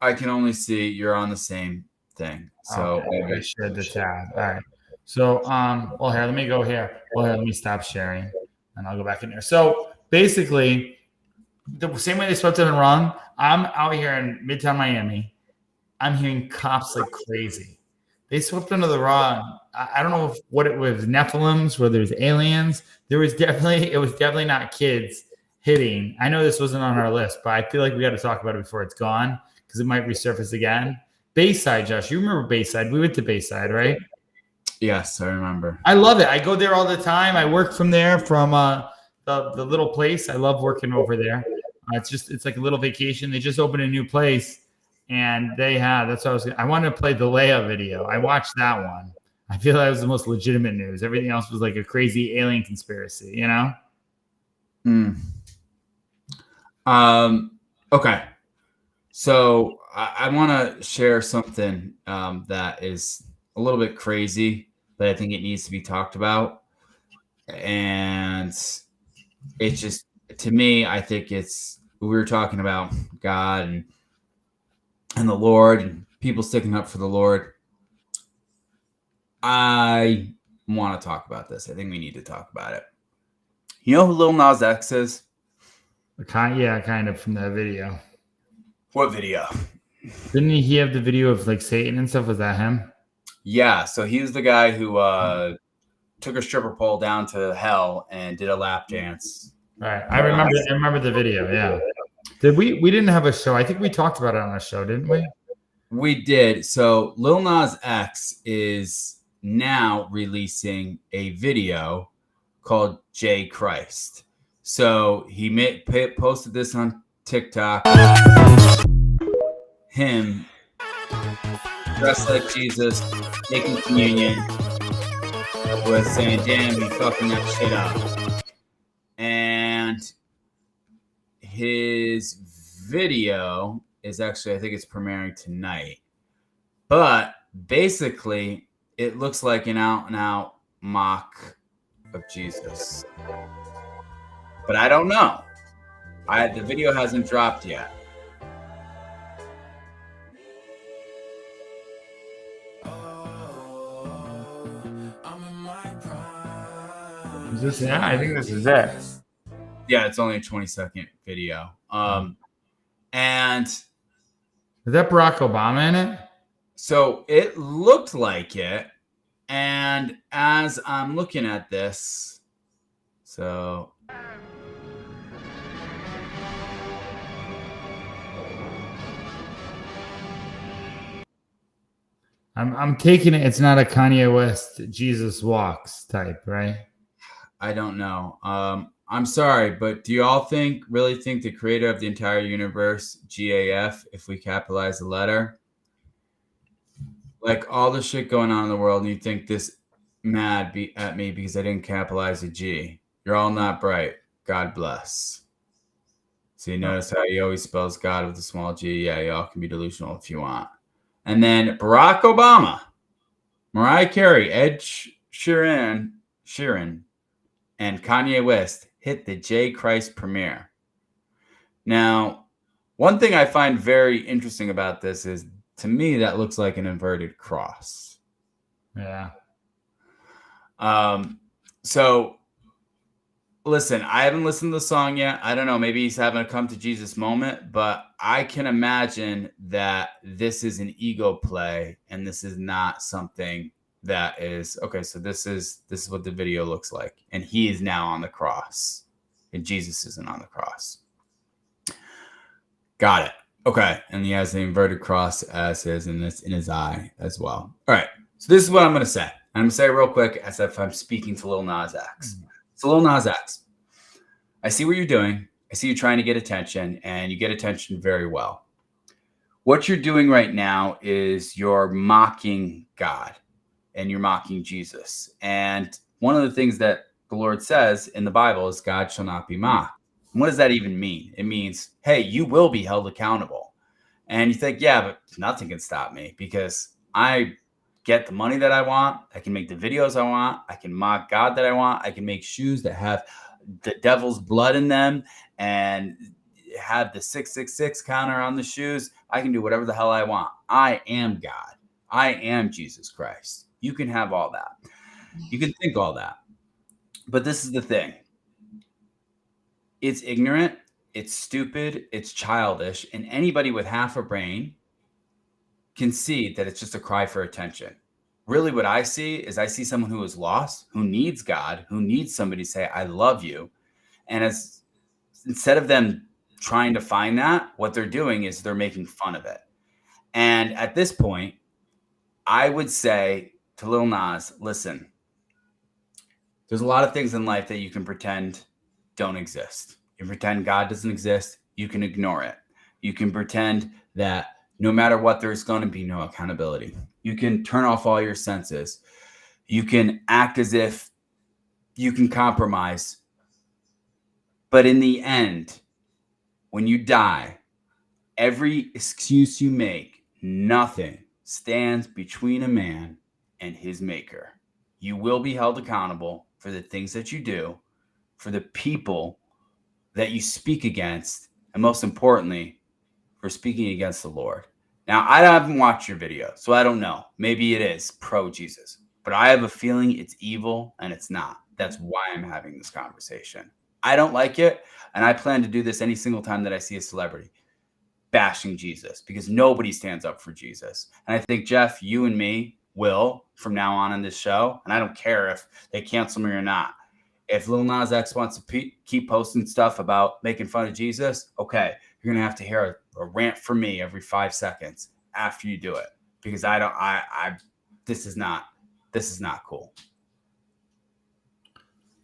[SPEAKER 1] I can only see you're on the same thing. So
[SPEAKER 2] I shared the tab. All right. So well, here, let me go here. Well, here, let me stop sharing, and I'll go back in there. So basically, the same way they swept it in wrong. I'm out here in Midtown Miami. I'm hearing cops like crazy. They swept under the rug. I don't know what it was, Nephilims, whether it was aliens. It was definitely not kids hitting. I know this wasn't on our list, but I feel like we got to talk about it before it's gone because it might resurface again. Bayside, Josh, you remember Bayside? We went to Bayside, right?
[SPEAKER 1] Yes, I remember.
[SPEAKER 2] I love it. I go there all the time. I work from there, from the little place. I love working over there. It's like a little vacation. They just opened a new place, and that's what I wanted to play the Leia video. I watched that one. I feel that was the most legitimate news. Everything else was like a crazy alien conspiracy, you know?
[SPEAKER 1] Okay. So I want to share something that is a little bit crazy, but I think it needs to be talked about. And it's just, to me, I think we were talking about God and the Lord and people sticking up for the Lord. I want to talk about this. I think we need to talk about it. You know who Lil Nas X is?
[SPEAKER 2] Yeah, kind of, from that video.
[SPEAKER 1] What video?
[SPEAKER 2] Didn't he have the video of like Satan and stuff? Was that him?
[SPEAKER 1] Yeah, so he was the guy who took a stripper pole down to hell and did a lap dance.
[SPEAKER 2] Right. I remember the video, yeah. We didn't have a show. I think we talked about it on a show, didn't we?
[SPEAKER 1] We did. So Lil Nas X is now releasing a video called J Christ. So he posted this on TikTok. Him dressed like Jesus, taking communion, with saying, "Damn, you fucking that shit up." And his video is actually, I think it's premiering tonight. But basically, it looks like an out-and-out mock of Jesus. But I don't know. The video hasn't dropped yet.
[SPEAKER 2] Is this it? I think this is it.
[SPEAKER 1] Yeah, it's only a 20-second video. And
[SPEAKER 2] is that Barack Obama in it?
[SPEAKER 1] So it looked like it. And as I'm looking at this, so
[SPEAKER 2] I'm taking it. It's not a Kanye West Jesus Walks type, right?
[SPEAKER 1] I don't know. I'm sorry, but do you all really think the creator of the entire universe, GAF, if we capitalize the letter, like all the shit going on in the world, and you think this mad at me because I didn't capitalize a G? You're all not bright. God bless. So you notice how he always spells God with a small g. Yeah, y'all can be delusional if you want. And then Barack Obama, Mariah Carey, Ed Sheeran, and Kanye West hit the J. Christ premiere. Now, one thing I find very interesting about this is, to me, that looks like an inverted cross.
[SPEAKER 2] Yeah.
[SPEAKER 1] So, listen, I haven't listened to the song yet. I don't know. Maybe he's having a come to Jesus moment, but I can imagine that this is an ego play, and this is not something that is okay. So this is what the video looks like, and he is now on the cross, and Jesus isn't on the cross. Got it. Okay, and he has the inverted cross as his in his eye as well. All right. So this is what I'm going to say. I'm going to say it real quick as if I'm speaking to Lil Nas X. So Lil Nas X, I see what you're doing. I see you trying to get attention, and you get attention very well. What you're doing right now is you're mocking God, and you're mocking Jesus. And one of the things that the Lord says in the Bible is God shall not be mocked. And what does that even mean? It means, hey, you will be held accountable. And you think, yeah, but nothing can stop me because I get the money that I want. I can make the videos I want. I can mock God that I want. I can make shoes that have the devil's blood in them and have the 666 counter on the shoes. I can do whatever the hell I want. I am God. I am Jesus Christ. You can have all that. You can think all that. But this is the thing. It's ignorant. It's stupid. It's childish. And anybody with half a brain can see that it's just a cry for attention. Really what I see is I see someone who is lost, who needs God, who needs somebody to say, I love you. And instead of them trying to find that, what they're doing is they're making fun of it. And at this point, I would say to Lil Nas, listen, there's a lot of things in life that you can pretend don't exist. You can pretend God doesn't exist. You can ignore it. You can pretend that no matter what, there's going to be no accountability. You can turn off all your senses. You can act as if you can compromise. But in the end, when you die, every excuse you make, nothing stands between a man and his maker. You will be held accountable for the things that you do, for the people that you speak against, and most importantly, for speaking against the Lord. Now, I haven't watched your video, so I don't know. Maybe it is pro-Jesus, but I have a feeling it's evil and it's not. That's why I'm having this conversation. I don't like it, and I plan to do this any single time that I see a celebrity bashing Jesus, because nobody stands up for Jesus. And I think, Jeff, you and me will from now on in this show, and I don't care if they cancel me or not. If Lil Nas X wants to keep posting stuff about making fun of Jesus, okay, you're going to have to hear a rant from me every 5 seconds after you do it, because this is not cool.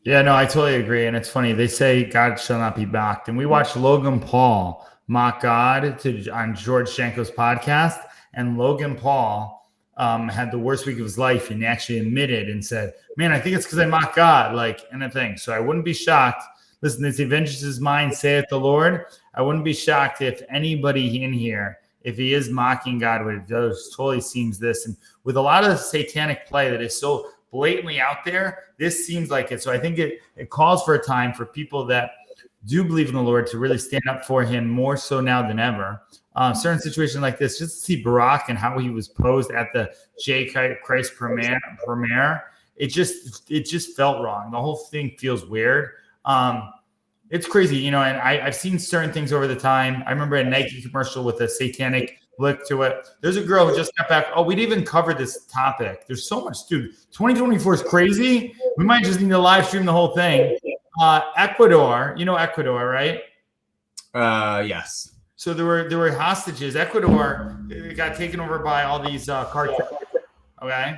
[SPEAKER 2] Yeah, no, I totally agree. And it's funny. They say God shall not be mocked. And we watched Logan Paul mock God on George Shanko's podcast. And Logan Paul had the worst week of his life, and he actually admitted and said, man, I think it's because I mock God, and a thing. So I wouldn't be shocked. Listen, this vengeance is mine, saith the Lord. I wouldn't be shocked if anybody in here, if he is mocking God, what it does totally seems this. And with a lot of satanic play that is so blatantly out there, this seems like it. So I think it calls for a time for people that do believe in the Lord to really stand up for him more so now than ever. Certain situations like this, just to see Barack and how he was posed at the J. Christ premiere, it just felt wrong. The whole thing feels weird. It's crazy, and I've seen certain things over the time. I remember a Nike commercial with a satanic look to it. There's a girl who just got back. Oh, we didn't even cover this topic. There's so much, dude. 2024 is crazy. We might just need to live stream the whole thing. Ecuador, Ecuador, right?
[SPEAKER 1] Yes.
[SPEAKER 2] So there were hostages. Ecuador got taken over by all these cartels. Okay.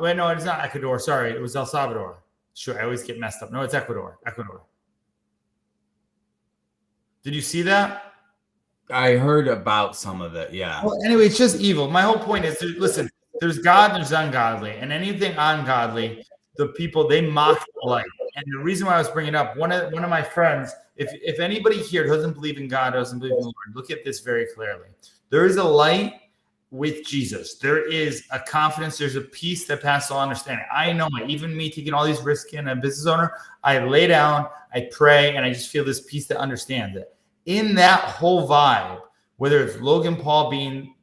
[SPEAKER 2] Wait, no, it's not Ecuador. Sorry, it was El Salvador. Sure, I always get messed up. No, it's Ecuador. Did you see that?
[SPEAKER 1] I heard about some of it, yeah.
[SPEAKER 2] Well, anyway, it's just evil. My whole point is, listen, there's God and there's ungodly. And anything ungodly, the people, they mock the light. And the reason why I was bringing it up, one of my friends, if anybody here doesn't believe in God, doesn't believe in the Lord, look at this very clearly. There is a light with Jesus. There is a confidence. There's a peace that passes all understanding. I know it. Even me taking all these risks in a business owner, I lay down, I pray, and I just feel this peace that understands it. In that whole vibe, whether it's Logan Paul being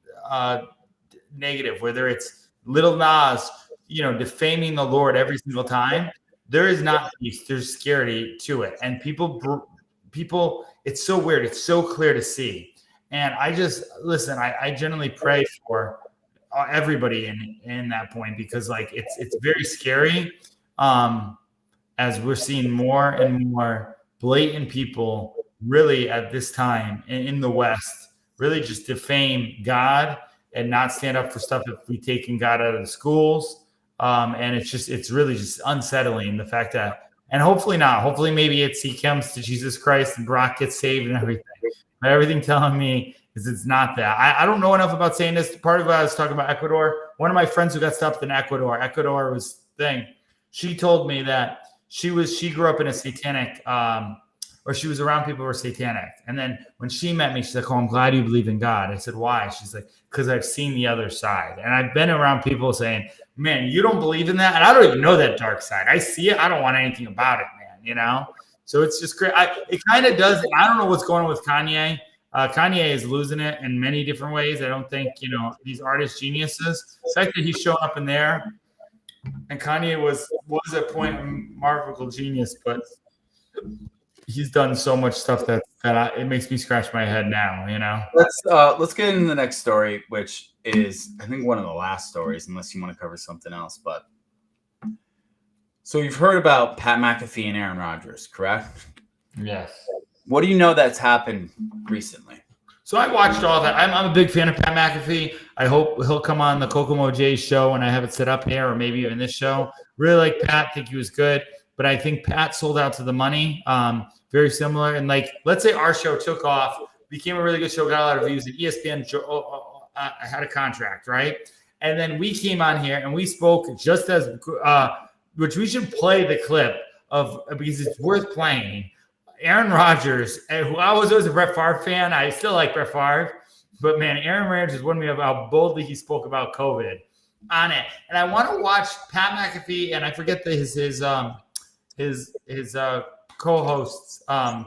[SPEAKER 2] negative, whether it's Lil Nas, defaming the Lord every single time, there is not peace. There's scarcity to it. And people, it's so weird. It's so clear to see. And I generally pray for everybody in that point, because it's very scary as we're seeing more and more blatant people really at this time in the West really just defame God and not stand up for stuff if we taking God out of the schools. And it's really just unsettling, the fact that, and hopefully maybe he comes to Jesus Christ and Brock gets saved and everything. But everything telling me is it's not that. I don't know enough about saying this. Part of what I was talking about Ecuador, one of my friends who got stopped in Ecuador was thing. She told me that she grew up in a satanic, or she was around people who were satanic. And then when she met me, she's like, "Oh, I'm glad you believe in God." I said, "Why?" She's like, "Because I've seen the other side." And I've been around people saying, "Man, you don't believe in that?" And I don't even know that dark side. I see it. I don't want anything about it, man, So it's just great. It kind of does. I don't know what's going on with Kanye. Kanye is losing it in many different ways. I don't think, these artist geniuses, the fact that he's showing up in there, and Kanye was at point a marvel genius, but he's done so much stuff that it makes me scratch my head now,
[SPEAKER 1] Let's get into the next story, which is, I think, one of the last stories, unless you want to cover something else. But so you've heard about Pat McAfee and Aaron Rodgers, correct?
[SPEAKER 2] Yes.
[SPEAKER 1] What do you know that's happened recently?
[SPEAKER 2] So I watched all that. I'm a big fan of Pat McAfee. I hope he'll come on the Kokomo J show when I have it set up here, or maybe even this show. Really like Pat. Think he was good. But I think Pat sold out to the money. Very similar. And let's say our show took off, became a really good show, got a lot of views, and ESPN had a contract, right? And then we came on here and we spoke just as, which we should play the clip of, because it's worth playing. Aaron Rodgers, who I was always a Brett Favre fan. I still like Brett Favre. But, man, Aaron Rodgers warned me about how boldly he spoke about COVID on it. And I want to watch Pat McAfee, and I forget his co-host's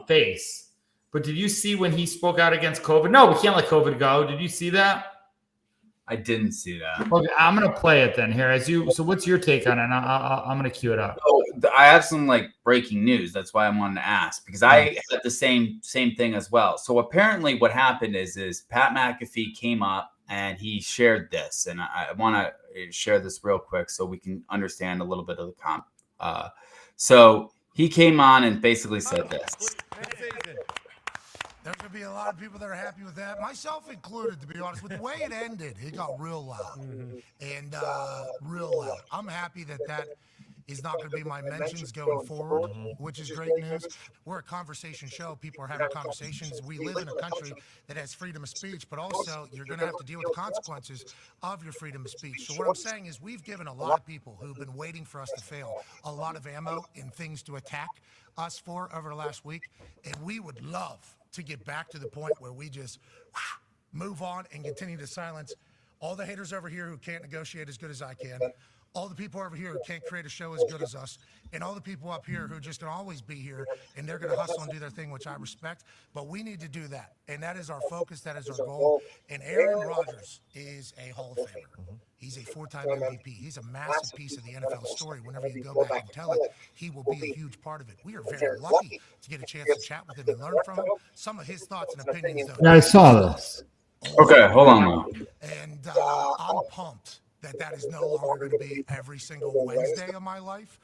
[SPEAKER 2] face. But did you see when he spoke out against COVID? No, we can't let COVID go. Did you see that?
[SPEAKER 1] I didn't see that.
[SPEAKER 2] Okay, I'm gonna play it then here. So what's your take on it? And I'm gonna cue it up.
[SPEAKER 1] Oh, I have some breaking news. That's why I wanted to ask, because I had the same thing as well. So apparently, what happened is Pat McAfee came up and he shared this, and I want to share this real quick so we can understand a little bit of the So he came on and basically said this.
[SPEAKER 13] There's going to be a lot of people that are happy with that, myself included, to be honest. With the way it ended, it got real loud. And real loud. I'm happy that is not going to be my mentions going forward, which is great news. We're a conversation show. People are having conversations. We live in a country that has freedom of speech, but also you're going to have to deal with the consequences of your freedom of speech. So what I'm saying is we've given a lot of people who've been waiting for us to fail a lot of ammo and things to attack us for over the last week, and we would love to get back to the point where we just move on and continue to silence all the haters over here who can't negotiate as good as I can, all the people over here who can't create a show as good as us, and all the people up here who are just going to always be here, and they're going to hustle and do their thing, which I respect. But we need to do that, and that is our focus. That is our goal. And Aaron Rodgers is a Hall of Famer. He's a four-time MVP. He's a massive piece of the NFL story. Whenever you go back and tell it, he will be a huge part of it. We are very lucky to get a chance to chat with him and learn from him. Some of his thoughts and opinions, though.
[SPEAKER 2] Yeah, I saw this.
[SPEAKER 1] Okay, hold on now.
[SPEAKER 13] And I'm pumped that is no longer going to be every single Wednesday of my life,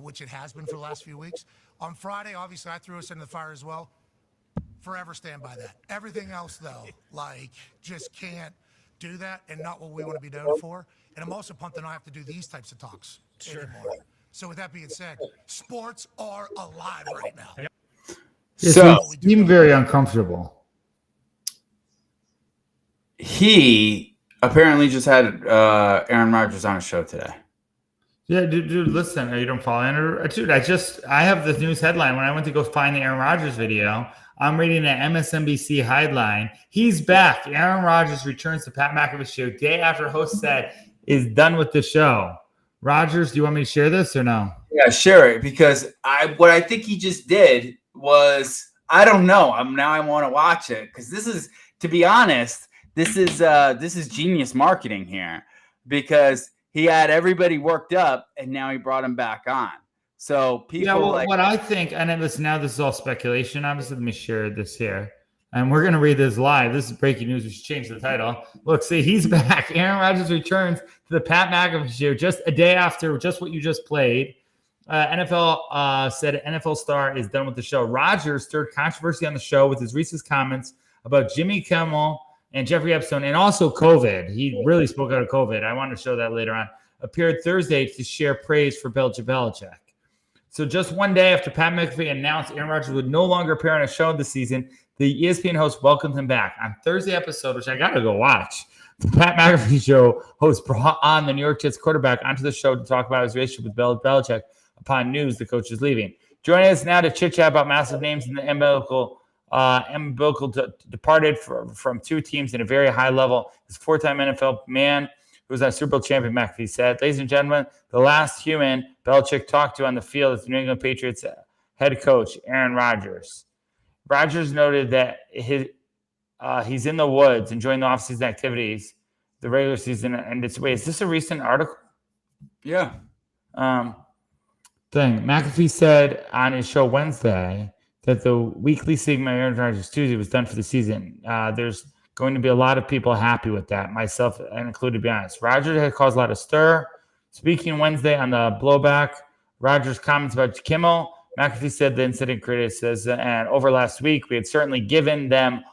[SPEAKER 13] which it has been for the last few weeks. On Friday, obviously, I threw us into the fire as well. Forever stand by that. Everything else, though, just can't do that, and not what we want to be known for. And I'm also pumped that I don't have to do these types of talks anymore. So with that being said, sports are alive right now.
[SPEAKER 2] So you seem very uncomfortable.
[SPEAKER 1] He apparently just had Aaron Rodgers on a show today.
[SPEAKER 2] Yeah, dude, listen, you don't follow Aaron. Dude, I have this news headline. When I went to go find the Aaron Rodgers video, I'm reading an MSNBC headline. He's back. Aaron Rodgers returns to Pat McAfee show day after host said is done with the show. Rodgers, do you want me to share this or no?
[SPEAKER 1] Yeah, share it, because what I think he just did was, I don't know. I want to watch it, because this is, to be honest, this is genius marketing here, because he had everybody worked up and now he brought him back on. So people
[SPEAKER 2] what I think, and listen, now this is all speculation. Obviously, let me share this here. And we're going to read this live. This is breaking news. We should change the title. Look, see, he's back. Aaron Rodgers returns to the Pat McAfee show just a day after just what you just played. NFL said NFL star is done with the show. Rodgers stirred controversy on the show with his recent comments about Jimmy Kimmel and Jeffrey Epstein, and also COVID. He really spoke out of COVID. I want to show that later on. Appeared Thursday to share praise for Belichick. So just one day after Pat McAfee announced Aaron Rodgers would no longer appear on a show this season, the ESPN host welcomed him back. On Thursday episode, which I got to go watch, the Pat McAfee show host brought on the New York Jets quarterback onto the show to talk about his relationship with Belichick upon news the coach is leaving. Joining us now to chit-chat about massive names in the umbilical departed from two teams in a very high level. This four-time NFL man who was a Super Bowl champion, McAfee said. Ladies and gentlemen, the last human Belichick talked to on the field is the New England Patriots head coach, Aaron Rodgers. Rodgers noted that he's in the woods enjoying the offseason activities, the regular season, and it's wait, is this a recent article?
[SPEAKER 1] Yeah.
[SPEAKER 2] McAfee said on his show Wednesday that the weekly segment Aaron Rodgers Tuesday was done for the season. There's going to be a lot of people happy with that, myself included, to be honest. Rodgers had caused a lot of stir. Speaking Wednesday on the blowback, Rodgers' comments about Kimmel, McAfee said the incident criticism, and over last week, we had certainly given them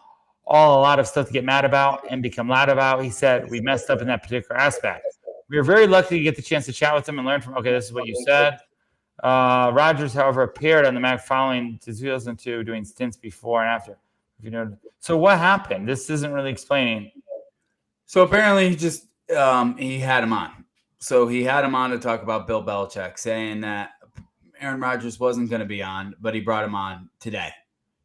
[SPEAKER 2] all a lot of stuff to get mad about and become loud about. He said, we messed up in that particular aspect. We were very lucky to get the chance to chat with him and learn from, okay, this is what you said. Rodgers, however, appeared on the Mac following 2002, doing stints before and after. So what happened? This isn't really explaining.
[SPEAKER 1] So apparently he just he had him on. So he had him on to talk about Bill Belichick, saying that Aaron Rodgers wasn't going to be on, but he brought him on today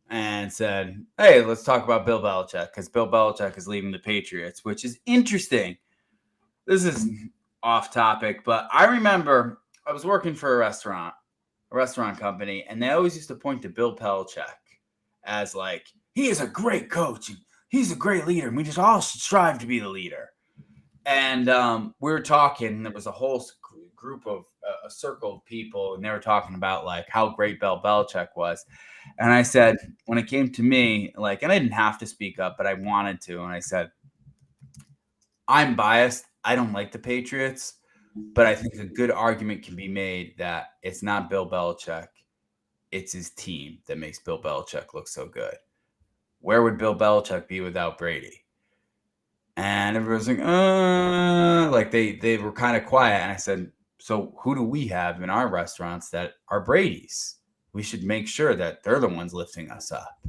[SPEAKER 1] and said, hey, let's talk about Bill Belichick, because Bill Belichick is leaving the Patriots, which is interesting. This is off topic, but I remember I was working for a restaurant company, and they always used to point to Bill Belichick as like, he is a great coach, and he's a great leader, and we just all strive to be the leader. And we were talking, and there was a whole group of a circle of people, and they were talking about like how great Bill Belichick was. And I said, when it came to me, like, and I didn't have to speak up, but I wanted to. And I said, I'm biased. I don't like the Patriots, but I think a good argument can be made that it's not Bill Belichick. It's his team that makes Bill Belichick look so good. Where would Bill Belichick be without Brady? And everyone's like, they were kind of quiet. And I said, so who do we have in our restaurants that are Brady's? We should make sure that they're the ones lifting us up.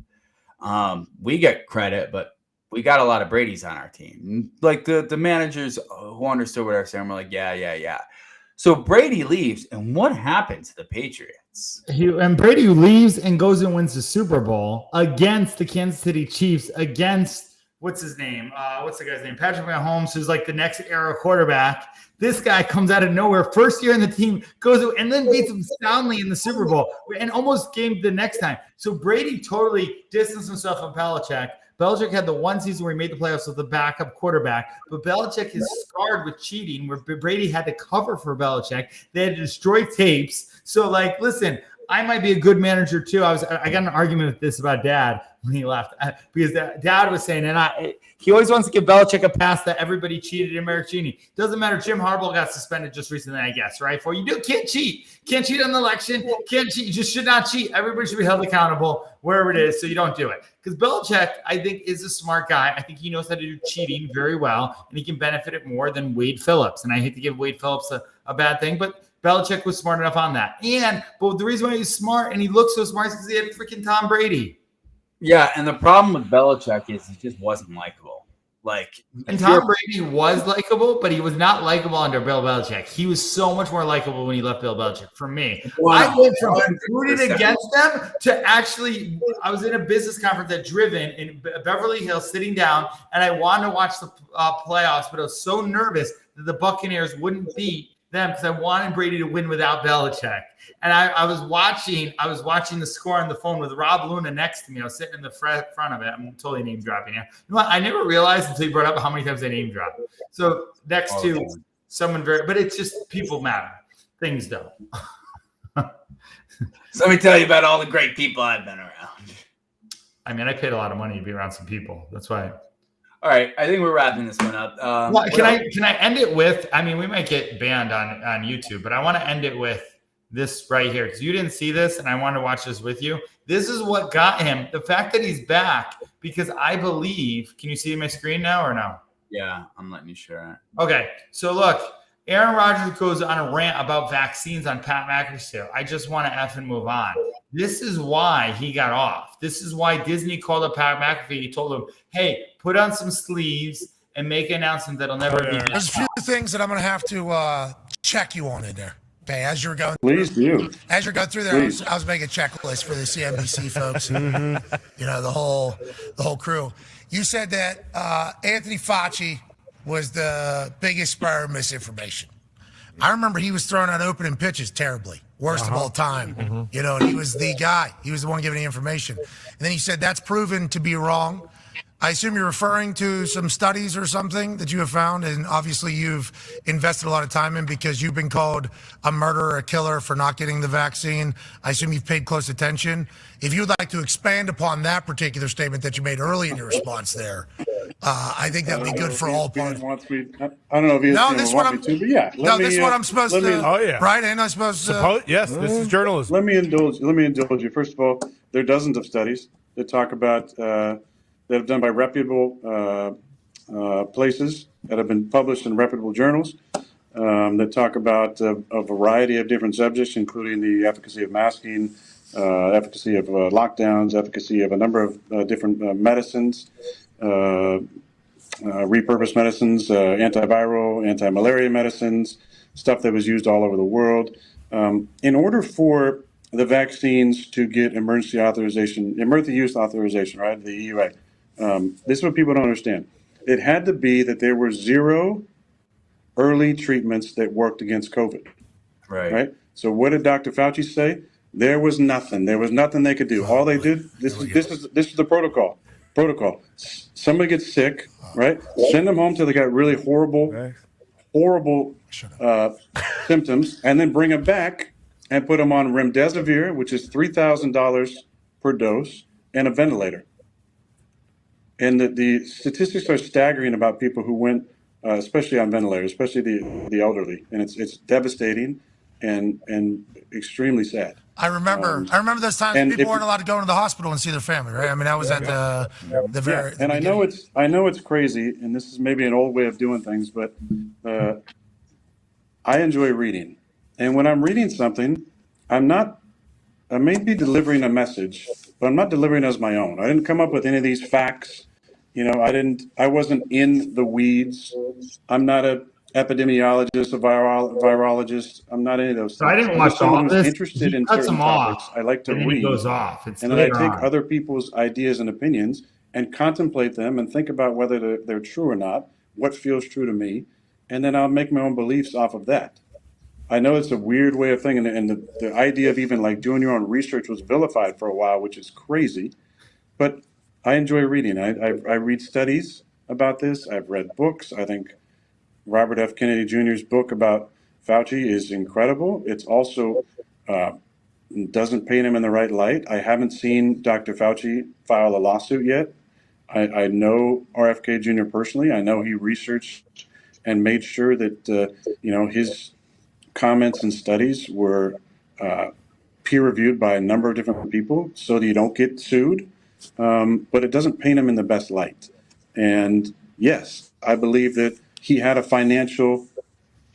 [SPEAKER 1] We get credit, but we got a lot of Brady's on our team. Like the managers who understood what I was saying were like, yeah. So Brady leaves, and what happened to the Patriots?
[SPEAKER 2] And Brady leaves and goes and wins the Super Bowl against the Kansas City Chiefs, against what's his name? What's the guy's name? Patrick Mahomes, who's like the next era quarterback. This guy comes out of nowhere, first year in the team, goes and then beats him soundly in the Super Bowl and almost game the next time. So Brady totally distanced himself from Belichick. Belichick had the one season where he made the playoffs with the backup quarterback, but Belichick is scarred with cheating, where Brady had to cover for Belichick. They had to destroy tapes. So, like, listen, I might be a good manager too. I got an argument with this about Dad when he left, because Dad was saying, he always wants to give Belichick a pass that everybody cheated in Maricini. Doesn't matter. Jim Harbaugh got suspended just recently, I guess, right? For can't cheat on the election, can't cheat. You just should not cheat. Everybody should be held accountable wherever it is, so you don't do it. Because Belichick, I think, is a smart guy. I think he knows how to do cheating very well, and he can benefit it more than Wade Phillips. And I hate to give Wade Phillips a bad thing, but Belichick was smart enough on that. But the reason why he's smart and he looks so smart is because he had freaking Tom Brady.
[SPEAKER 1] Yeah, and the problem with Belichick is he just wasn't likable. Like,
[SPEAKER 2] and Tom Brady was likable, but he was not likable under Bill Belichick. He was so much more likable when he left Bill Belichick. For me, I went from rooting against them to actually, I was in a business conference at Driven in Beverly Hills, sitting down, and I wanted to watch the playoffs, but I was so nervous that the Buccaneers wouldn't beat them because I wanted Brady to win without Belichick. And I was watching the score on the phone with Rob Luna next to me. I was sitting in the front of it. I'm totally name dropping here. You know what? I never realized until you brought up how many times I name drop. So next to someone but it's just people matter. Things don't.
[SPEAKER 1] So let me tell you about all the great people I've been around.
[SPEAKER 2] I mean, I paid a lot of money to be around some people. That's why.
[SPEAKER 1] All right, I think we're wrapping this one up.
[SPEAKER 2] Can I end it with? I mean, we might get banned on YouTube, but I want to end it with this right here because you didn't see this, and I want to watch this with you. This is what got him. The fact that he's back, because I believe. Can you see my screen now or no?
[SPEAKER 1] Yeah, I'm letting you share it.
[SPEAKER 2] Okay, so look, Aaron Rodgers goes on a rant about vaccines on Pat McAfee show. I just want to effing move on. This is why he got off. This is why Disney called up Pat McAfee. He told him, hey, put on some sleeves and make an announcement that'll never be done.
[SPEAKER 13] There's a few things that I'm going to have to check you on in there. Okay, as you're going through there, I was making a checklist for the CNBC folks. You know, the whole crew. You said that Anthony Fauci was the biggest spur of misinformation. I remember he was throwing out opening pitches terribly, worst of all time. You know, and he was the guy. He was the one giving the information. And then he said that's proven to be wrong. I assume you're referring to some studies or something that you have found, and obviously you've invested a lot of time in because you've been called a murderer, a killer for not getting the vaccine. I assume you've paid close attention. If you'd like to expand upon that particular statement that you made early in your response there, I think that would be good for all parties.
[SPEAKER 14] I don't know if he wants me to, but yeah.
[SPEAKER 13] This is what I'm supposed to.
[SPEAKER 14] Oh yeah,
[SPEAKER 13] right? Ain't I supposed to?
[SPEAKER 14] Yes, this is journalism. Let me indulge you. First of all, there are dozens of studies that talk about that have done by reputable places that have been published in reputable journals that talk about a variety of different subjects, including the efficacy of masking, efficacy of lockdowns, efficacy of a number of different medicines, repurposed medicines, antiviral, anti-malaria medicines, stuff that was used all over the world. In order for the vaccines to get emergency use authorization, right, the EUA, this is what people don't understand. It had to be that there were 0 early treatments that worked against COVID. Right. So what did Dr. Fauci say? There was nothing. There was nothing they could do. All they did. This is the protocol. Somebody gets sick, right? Send them home till they got really horrible symptoms, and then bring them back and put them on remdesivir, which is $3,000 per dose, and a ventilator. And the statistics are staggering about people who went, especially on ventilators, especially the elderly, and it's devastating and extremely sad.
[SPEAKER 13] I remember those times people weren't allowed to go into the hospital and see their family, right? I mean, that was at the very.
[SPEAKER 14] And I know it's crazy, and this is maybe an old way of doing things, but I enjoy reading, and when I'm reading something, I may be delivering a message, but I'm not delivering it as my own. I didn't come up with any of these facts. You know, I wasn't in the weeds. I'm not an epidemiologist, a virologist. I'm not any of those things.
[SPEAKER 2] So I didn't watch all of this.
[SPEAKER 14] Interested in certain topics. I like to read.
[SPEAKER 2] He goes off.
[SPEAKER 14] And then I take other people's ideas and opinions and contemplate them and think about whether they're true or not, what feels true to me, and then I'll make my own beliefs off of that. I know it's a weird way of thinking, and the idea of even like doing your own research was vilified for a while, which is crazy. But I enjoy reading. I read studies about this. I've read books. I think Robert F. Kennedy Jr.'s book about Fauci is incredible. It's also doesn't paint him in the right light. I haven't seen Dr. Fauci file a lawsuit yet. I know RFK Jr. personally. I know he researched and made sure that his comments and studies were peer reviewed by a number of different people so that you don't get sued. But it doesn't paint him in the best light. And yes, I believe that he had a financial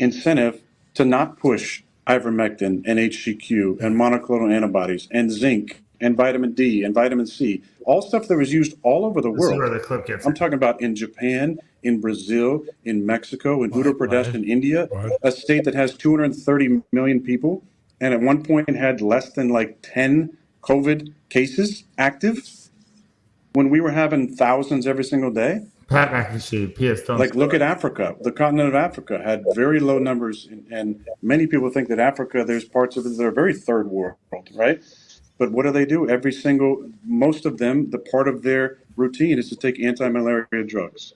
[SPEAKER 14] incentive to not push ivermectin and HCQ and monoclonal antibodies and zinc and vitamin D and vitamin C, all stuff that was used all over the
[SPEAKER 2] Let's see
[SPEAKER 14] world.
[SPEAKER 2] where the clip gets
[SPEAKER 14] I'm
[SPEAKER 2] it.
[SPEAKER 14] talking about in Japan, in Brazil, in Mexico, in Uttar Pradesh, in India, a state that has 230 million people, and at one point had less than like 10 COVID cases active, when we were having thousands every single day.
[SPEAKER 2] Pat McAfee, P.S. Don't
[SPEAKER 14] Like, look at Africa. The continent of Africa had very low numbers, and many people think that Africa, there's parts of it that are very third world, right? But what do? Most of them, the part of their routine is to take anti-malaria drugs.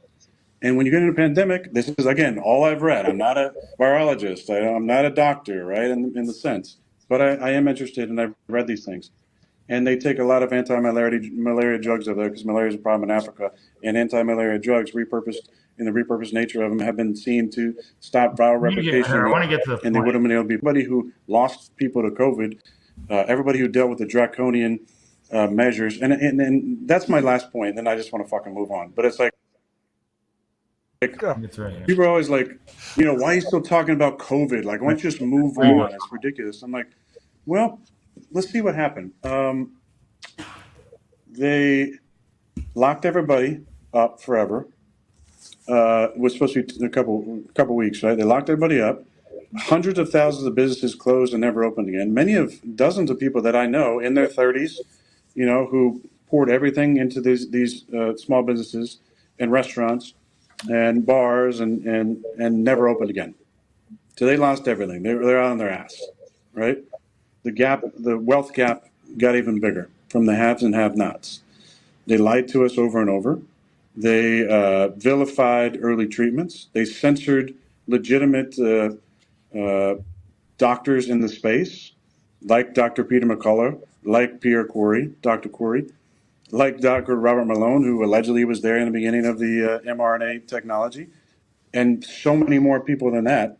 [SPEAKER 14] And when you get in a pandemic, this is, again, all I've read. I'm not a virologist. I'm not a doctor, right, in the sense. But I am interested, and I've read these things. And they take a lot of anti-malaria drugs over there because malaria is a problem in Africa. And anti-malaria drugs, repurposed in the repurposed nature of them, have been seen to stop viral replication.
[SPEAKER 2] I want to get to the
[SPEAKER 14] and they would have been able to be everybody who lost people to COVID, everybody who dealt with the draconian measures. And that's my last point. And then I just want to fucking move on. But it's like,
[SPEAKER 2] it's right here.
[SPEAKER 14] people are always like, why are you still talking about COVID? Like, why don't you just move on? It's ridiculous. I'm like, well, let's see what happened. They locked everybody up forever. It was supposed to be a couple weeks, right? They locked everybody up. Hundreds of thousands of businesses closed and never opened again. Dozens of people that I know in their 30s, who poured everything into these small businesses and restaurants and bars and never opened again. So they lost everything. They're out on their ass, right? The wealth gap got even bigger from the haves and have-nots. They lied to us over and over. They vilified early treatments. They censored legitimate doctors in the space, like Dr. Peter McCullough, like Dr. Corey, like Dr. Robert Malone, who allegedly was there in the beginning of the mRNA technology, and so many more people than that.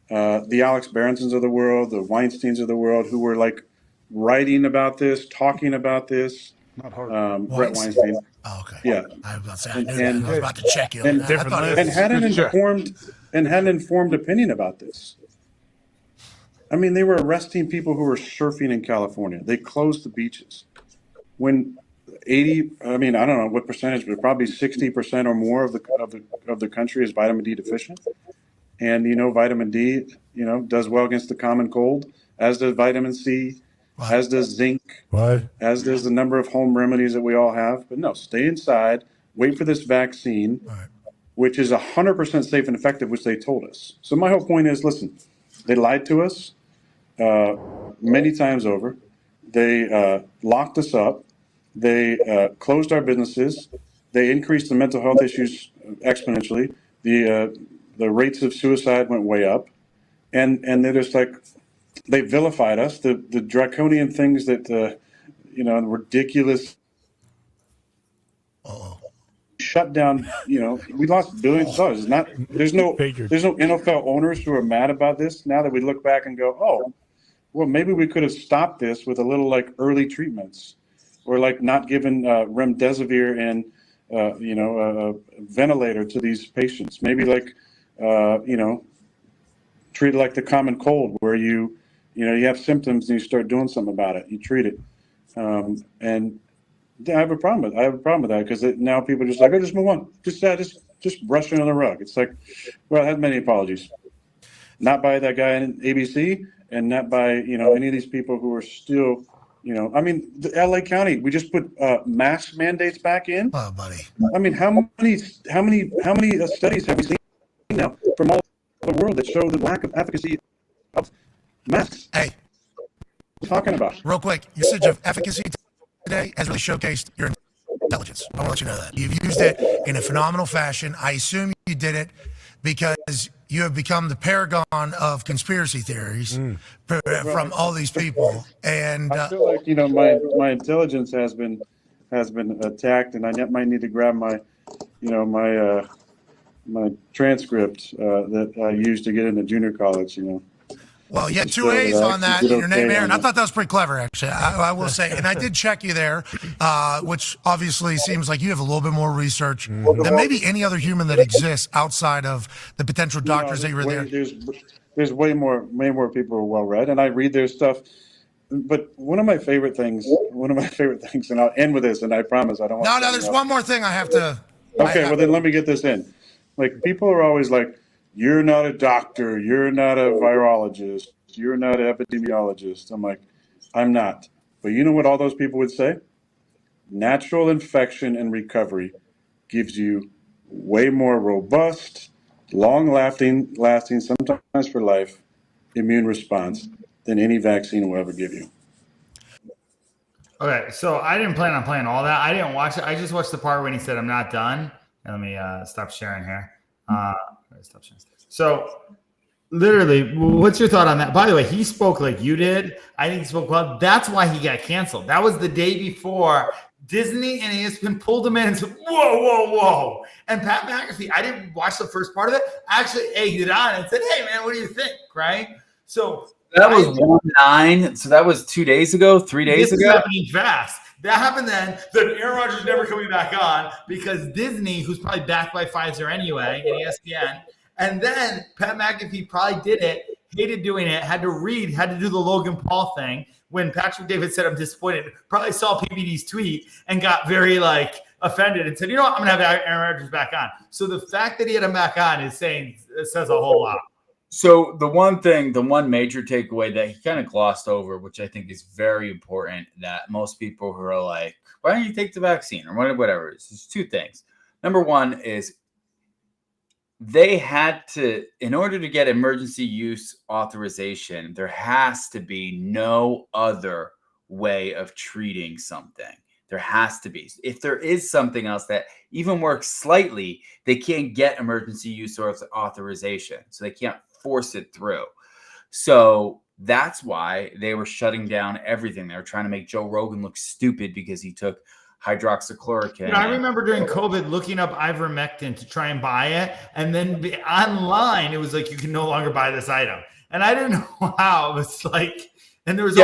[SPEAKER 14] The Alex Berensons of the world, the Weinsteins of the world, who were like writing about this, talking about this. Brett Weinstein.
[SPEAKER 13] Oh, okay.
[SPEAKER 14] Yeah.
[SPEAKER 13] I was about to check you.
[SPEAKER 14] And had an informed opinion about this. I mean, they were arresting people who were surfing in California. They closed the beaches. When I don't know what percentage, but probably 60% or more of the country is vitamin D deficient. And vitamin D, does well against the common cold, as does vitamin C, as does zinc, as does the number of home remedies that we all have. But no, stay inside, wait for this vaccine, which is 100% safe and effective, which they told us. So my whole point is, listen, they lied to us many times over. They locked us up. They closed our businesses. They increased the mental health issues exponentially. The rates of suicide went way up, and they're just like, they vilified us. The draconian things that ridiculous shut down. We lost billions of dollars. There's no NFL owners who are mad about this now that we look back and go, oh, well, maybe we could have stopped this with a little like early treatments, or like not given remdesivir and a ventilator to these patients. Maybe like treat it like the common cold, where you have symptoms and you start doing something about it. You treat it, and I have a problem with that because now people are just like, oh, just move on, just brush it on the rug. It's like, well, I have many apologies, not by that guy in ABC, and not by any of these people who are still. I mean, the LA County, we just put mask mandates back in.
[SPEAKER 13] Oh, buddy.
[SPEAKER 14] I mean, how many studies have we seen now from all over the world that show the lack of efficacy of masks?
[SPEAKER 13] Hey,
[SPEAKER 14] talking about
[SPEAKER 13] real quick, usage of efficacy today has really showcased your intelligence. I want to let you know that you've used it in a phenomenal fashion. I assume you did it because you have become the paragon of conspiracy theories from all these people. And
[SPEAKER 14] I feel like my intelligence has been attacked, and I might need to grab my my transcript that I used to get into junior college.
[SPEAKER 13] Well, you had 2 A's on that in your name, Aaron. I thought that was pretty clever, actually. I will say, and I did check you there, which obviously seems like you have a little bit more research than maybe any other human that exists outside of the potential doctors that you were there.
[SPEAKER 14] There's way more people who are well read, and I read their stuff But one of my favorite things, and I'll end with this, and I promise I don't want
[SPEAKER 13] No, there's one more thing I have to.
[SPEAKER 14] Okay, well then let me get this in. Like, people are always like, you're not a doctor, you're not a virologist, you're not an epidemiologist. I'm like, I'm not. But you know what all those people would say? Natural infection and recovery gives you way more robust, long-lasting, sometimes for life, immune response than any vaccine will ever give you.
[SPEAKER 2] Okay, so I didn't plan on playing all that. I didn't watch it. I just watched the part when he said, "I'm not done." And let me stop sharing here. Stop sharing. So, literally, what's your thought on that? By the way, he spoke like you did. I think he spoke well. That's why he got canceled. That was the day before Disney and ESPN pulled him in and said, "Whoa, whoa, whoa!" And Pat McAfee, I didn't watch the first part of it. I actually egged it on and said, "Hey, man, what do you think?" Right? So.
[SPEAKER 1] That was 1-9. So that was 2 days ago, 3 days ago.
[SPEAKER 2] This is happening fast. That happened then. Then Aaron Rodgers never coming back on because Disney, who's probably backed by Pfizer anyway, and ESPN, and then Pat McAfee probably did it, hated doing it, had to do the Logan Paul thing. When Patrick David said, "I'm disappointed," probably saw PBD's tweet and got very offended and said, "You know what? I'm gonna have Aaron Rodgers back on." So the fact that he had him back on says a whole lot.
[SPEAKER 1] So the one major takeaway that he kind of glossed over, which I think is very important, that most people who are like, "Why don't you take the vaccine?" or whatever, there's two things. Number one is they had to, in order to get emergency use authorization, there has to be no other way of treating something. There has to be. If there is something else that even works slightly, they can't get emergency use authorization. So they can't force it through. So that's why they were shutting down everything. They were trying to make Joe Rogan look stupid because he took hydroxychloroquine.
[SPEAKER 2] I remember during COVID looking up ivermectin to try and buy it. And then online, it was like, you can no longer buy this item. And I didn't know how. It was like, and there was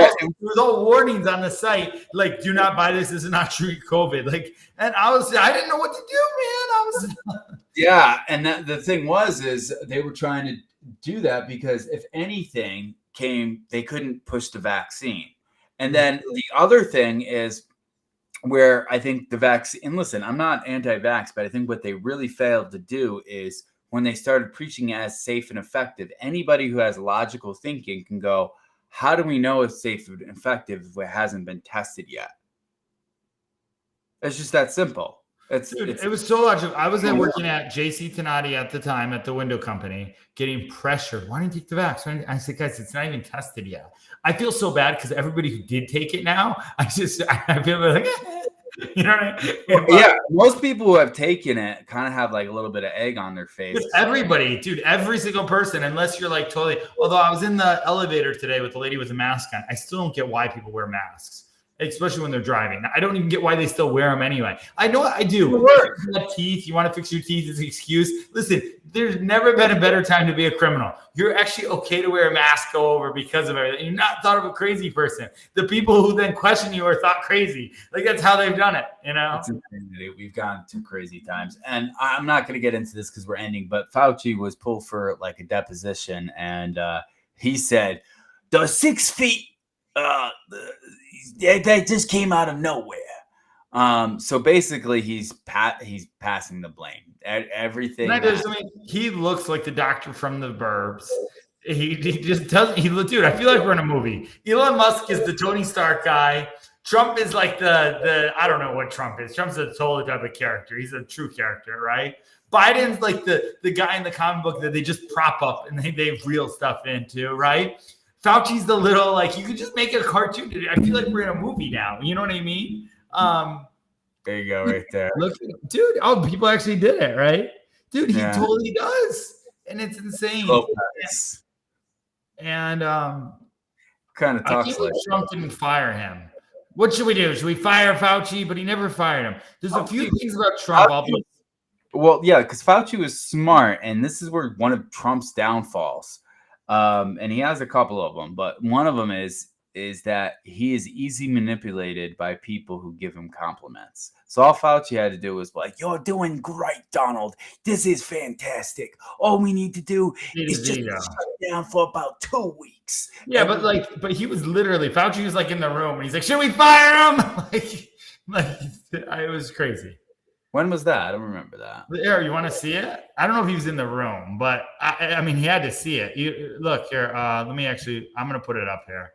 [SPEAKER 2] all warnings on the site, like, do not buy this. This is not treat COVID. And I didn't know what to do, man.
[SPEAKER 1] Yeah. And the thing is they were trying to do that because if anything came, they couldn't push the vaccine. And then the other thing is where I think the vaccine, and listen, I'm not anti-vax, but I think what they really failed to do is when they started preaching it as safe and effective, anybody who has logical thinking can go, how do we know it's safe and effective if it hasn't been tested yet? It's just that simple.
[SPEAKER 2] It was so logical. I was working at JC Tenati at the time at the window company, getting pressured. Why don't you take the vax? I said, guys, it's not even tested yet. I feel so bad because everybody who did take it now, I feel like, you know what I mean?
[SPEAKER 1] Yeah, most people who have taken it kind of have a little bit of egg on their face.
[SPEAKER 2] Everybody, dude, every single person, unless you're totally. Although I was in the elevator today with the lady with a mask on, I still don't get why people wear masks. Especially when they're driving. I don't even get why they still wear them anyway. I know what I do. You have teeth. You want to fix your teeth as an excuse. Listen, there's never been a better time to be a criminal. You're actually okay to wear a mask go over because of everything. You're not thought of a crazy person. The people who then question you are thought crazy. That's how they've done it, you know?
[SPEAKER 1] We've gone to crazy times. And I'm not going to get into this because we're ending, but Fauci was pulled for a deposition. And he said, the 6 feet, that just came out of nowhere. So basically, he's passing the blame. Everything.
[SPEAKER 2] He looks like the doctor from the Burbs. He just doesn't. Dude, I feel like we're in a movie. Elon Musk is the Tony Stark guy. Trump is like the I don't know what Trump is. Trump's a totally type of character. He's a true character, right? Biden's like the guy in the comic book that they just prop up and they real stuff into, right? Fauci's the little, you could just make a cartoon. I feel like we're in a movie now. You know what I mean?
[SPEAKER 1] There you go, right there.
[SPEAKER 2] Look, dude, people actually did it, right? Dude, he totally does. And it's insane.
[SPEAKER 1] Nice.
[SPEAKER 2] And
[SPEAKER 1] kind of talks like
[SPEAKER 2] Trump didn't fire him. What should we do? Should we fire Fauci? But he never fired him. There's a few things about Trump.
[SPEAKER 1] Well, yeah, because Fauci was smart, and this is where one of Trump's downfalls. And he has a couple of them, but one of them is is that he is easy manipulated by people who give him compliments. So all Fauci had to do was like, "You're doing great, Donald. This is fantastic. All we need to do is just shut down for about 2 weeks."
[SPEAKER 2] Yeah, but he was literally Fauci was like in the room and he's like, "Should we fire him?" It was crazy.
[SPEAKER 1] When was that? I don't remember that.
[SPEAKER 2] There, you want to see it? I don't know if he was in the room, but I mean, he had to see it. Look here. I'm going to put it up here.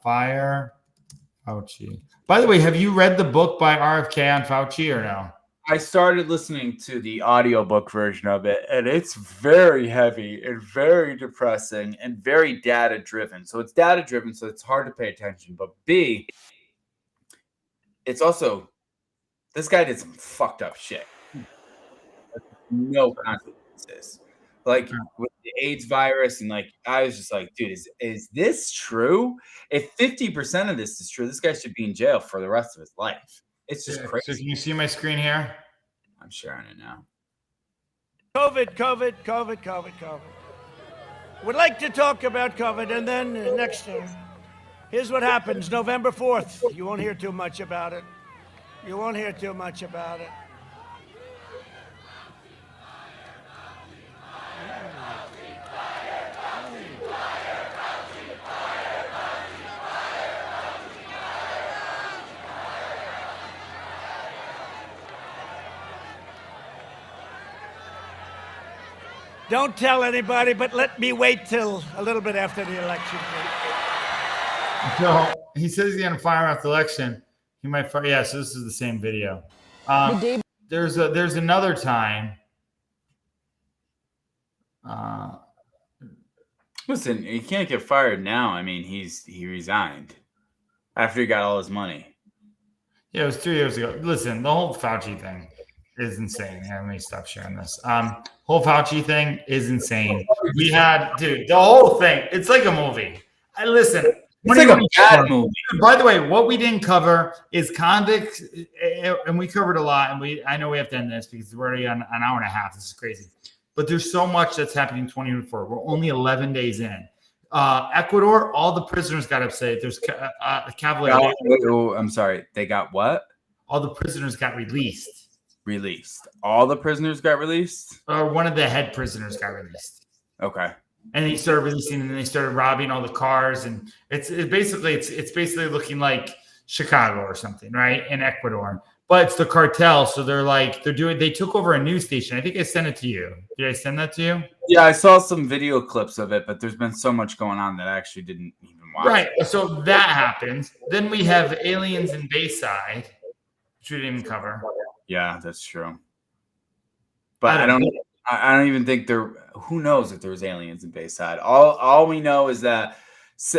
[SPEAKER 2] Fire Fauci. By the way, have you read the book by RFK on Fauci or no?
[SPEAKER 1] I started listening to the audiobook version of it, and it's very heavy and very depressing and very data driven. So it's data driven, so it's hard to pay attention. But B, it's also, this guy did some fucked up shit. No consequences. Like with the AIDS virus, and like I was just like, dude, is this true? If 50% of this is true, this guy should be in jail for the rest of his life. It's just crazy.
[SPEAKER 2] So can you see my screen here?
[SPEAKER 1] I'm sharing it now.
[SPEAKER 15] COVID. Would like to talk about COVID, and then next year. Here's what happens November 4th. You won't hear too much about it. Don't tell anybody, but let me wait till a little bit after the election.
[SPEAKER 2] No, he says he's going to fire after the election. He might fire. Yeah, so this is the same video. There's another time.
[SPEAKER 1] Listen, he can't get fired now. I mean, he resigned after he got all his money.
[SPEAKER 2] Yeah, it was 2 years ago. Listen, the whole Fauci thing is insane. Let me stop sharing this. Whole Fauci thing is insane. We had, dude, the whole thing. It's like a movie. Listen.
[SPEAKER 1] It's like a bad movie.
[SPEAKER 2] By the way, what we didn't cover is convicts, and we covered a lot. And I know we have to end this because we're already on an hour and a half. This is crazy. But there's so much that's happening in 2024. We're only 11 days in. Ecuador, all the prisoners got upset. There's cavalry.
[SPEAKER 1] I'm sorry. They got what?
[SPEAKER 2] All the prisoners got released.
[SPEAKER 1] All the prisoners got released?
[SPEAKER 2] One of the head prisoners got released.
[SPEAKER 1] Okay.
[SPEAKER 2] And he started releasing, and then they started robbing all the cars, and it's basically looking like Chicago or something, right? In Ecuador, but it's the cartel, so they took over a news station. I think I sent it to you. Did I send that to you?
[SPEAKER 1] Yeah, I saw some video clips of it, but there's been so much going on that I actually didn't even watch.
[SPEAKER 2] Right. So that happens. Then we have aliens in Bayside, which we didn't even cover.
[SPEAKER 1] Yeah, that's true. But I don't even think who knows if there's aliens in Bayside. All we know is that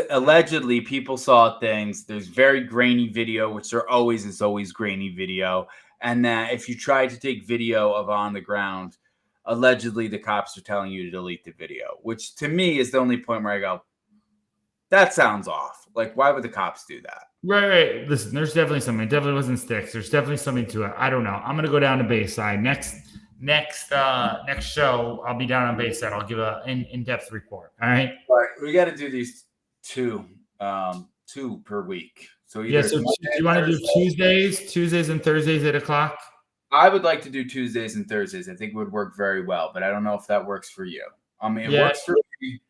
[SPEAKER 1] allegedly people saw things. There's very grainy video, which there always is grainy video. And that if you try to take video of on the ground, allegedly the cops are telling you to delete the video, which to me is the only point where I go, that sounds off. Like, why would the cops do that?
[SPEAKER 2] Right. Listen, there's definitely something. It definitely wasn't sticks. There's definitely something to it. I don't know. I'm gonna go down to Bayside next show. I'll be down on Bayside. I'll give an in-depth report. All right.
[SPEAKER 1] All right. We got to do these two per week. So
[SPEAKER 2] yeah. So do you want to do Tuesdays and Thursdays at 8:00?
[SPEAKER 1] I would like to do Tuesdays and Thursdays. I think it would work very well, but I don't know if that works for you. I mean, it works for me,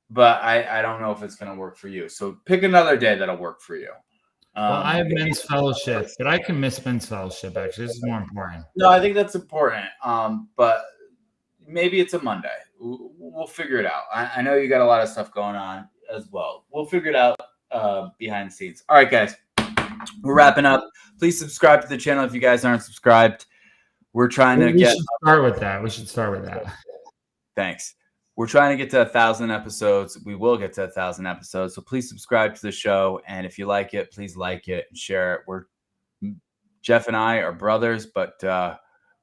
[SPEAKER 1] but I don't know if it's going to work for you. So pick another day that'll work for you.
[SPEAKER 2] Well, I have men's fellowship, but I can miss men's fellowship. Actually, this is more important.
[SPEAKER 1] No, I think that's important. But maybe it's a Monday. We'll figure it out. I know you got a lot of stuff going on as well. We'll figure it out behind the scenes. All right, guys, we're wrapping up. Please subscribe to the channel if you guys aren't subscribed. We're trying to get.
[SPEAKER 2] We should start with that.
[SPEAKER 1] Thanks. We're trying to get to 1,000 episodes. We will get to 1,000 episodes. So please subscribe to the show. And if you like it, please like it and share it. Jeff and I are brothers, but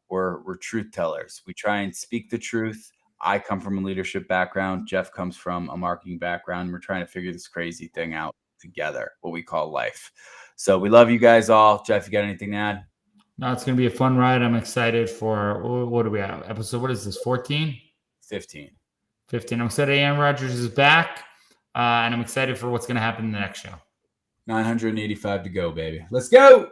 [SPEAKER 1] we're truth tellers. We try and speak the truth. I come from a leadership background. Jeff comes from a marketing background. We're trying to figure this crazy thing out together, what we call life. So we love you guys all. Jeff, you got anything to add?
[SPEAKER 2] No, it's going to be a fun ride. I'm excited for, what are we at? Episode, what is this, 14?
[SPEAKER 1] 15.
[SPEAKER 2] 15. I'm excited. Aaron Rodgers is back. And I'm excited for what's going to happen in the next show.
[SPEAKER 1] 985 to go, baby. Let's go.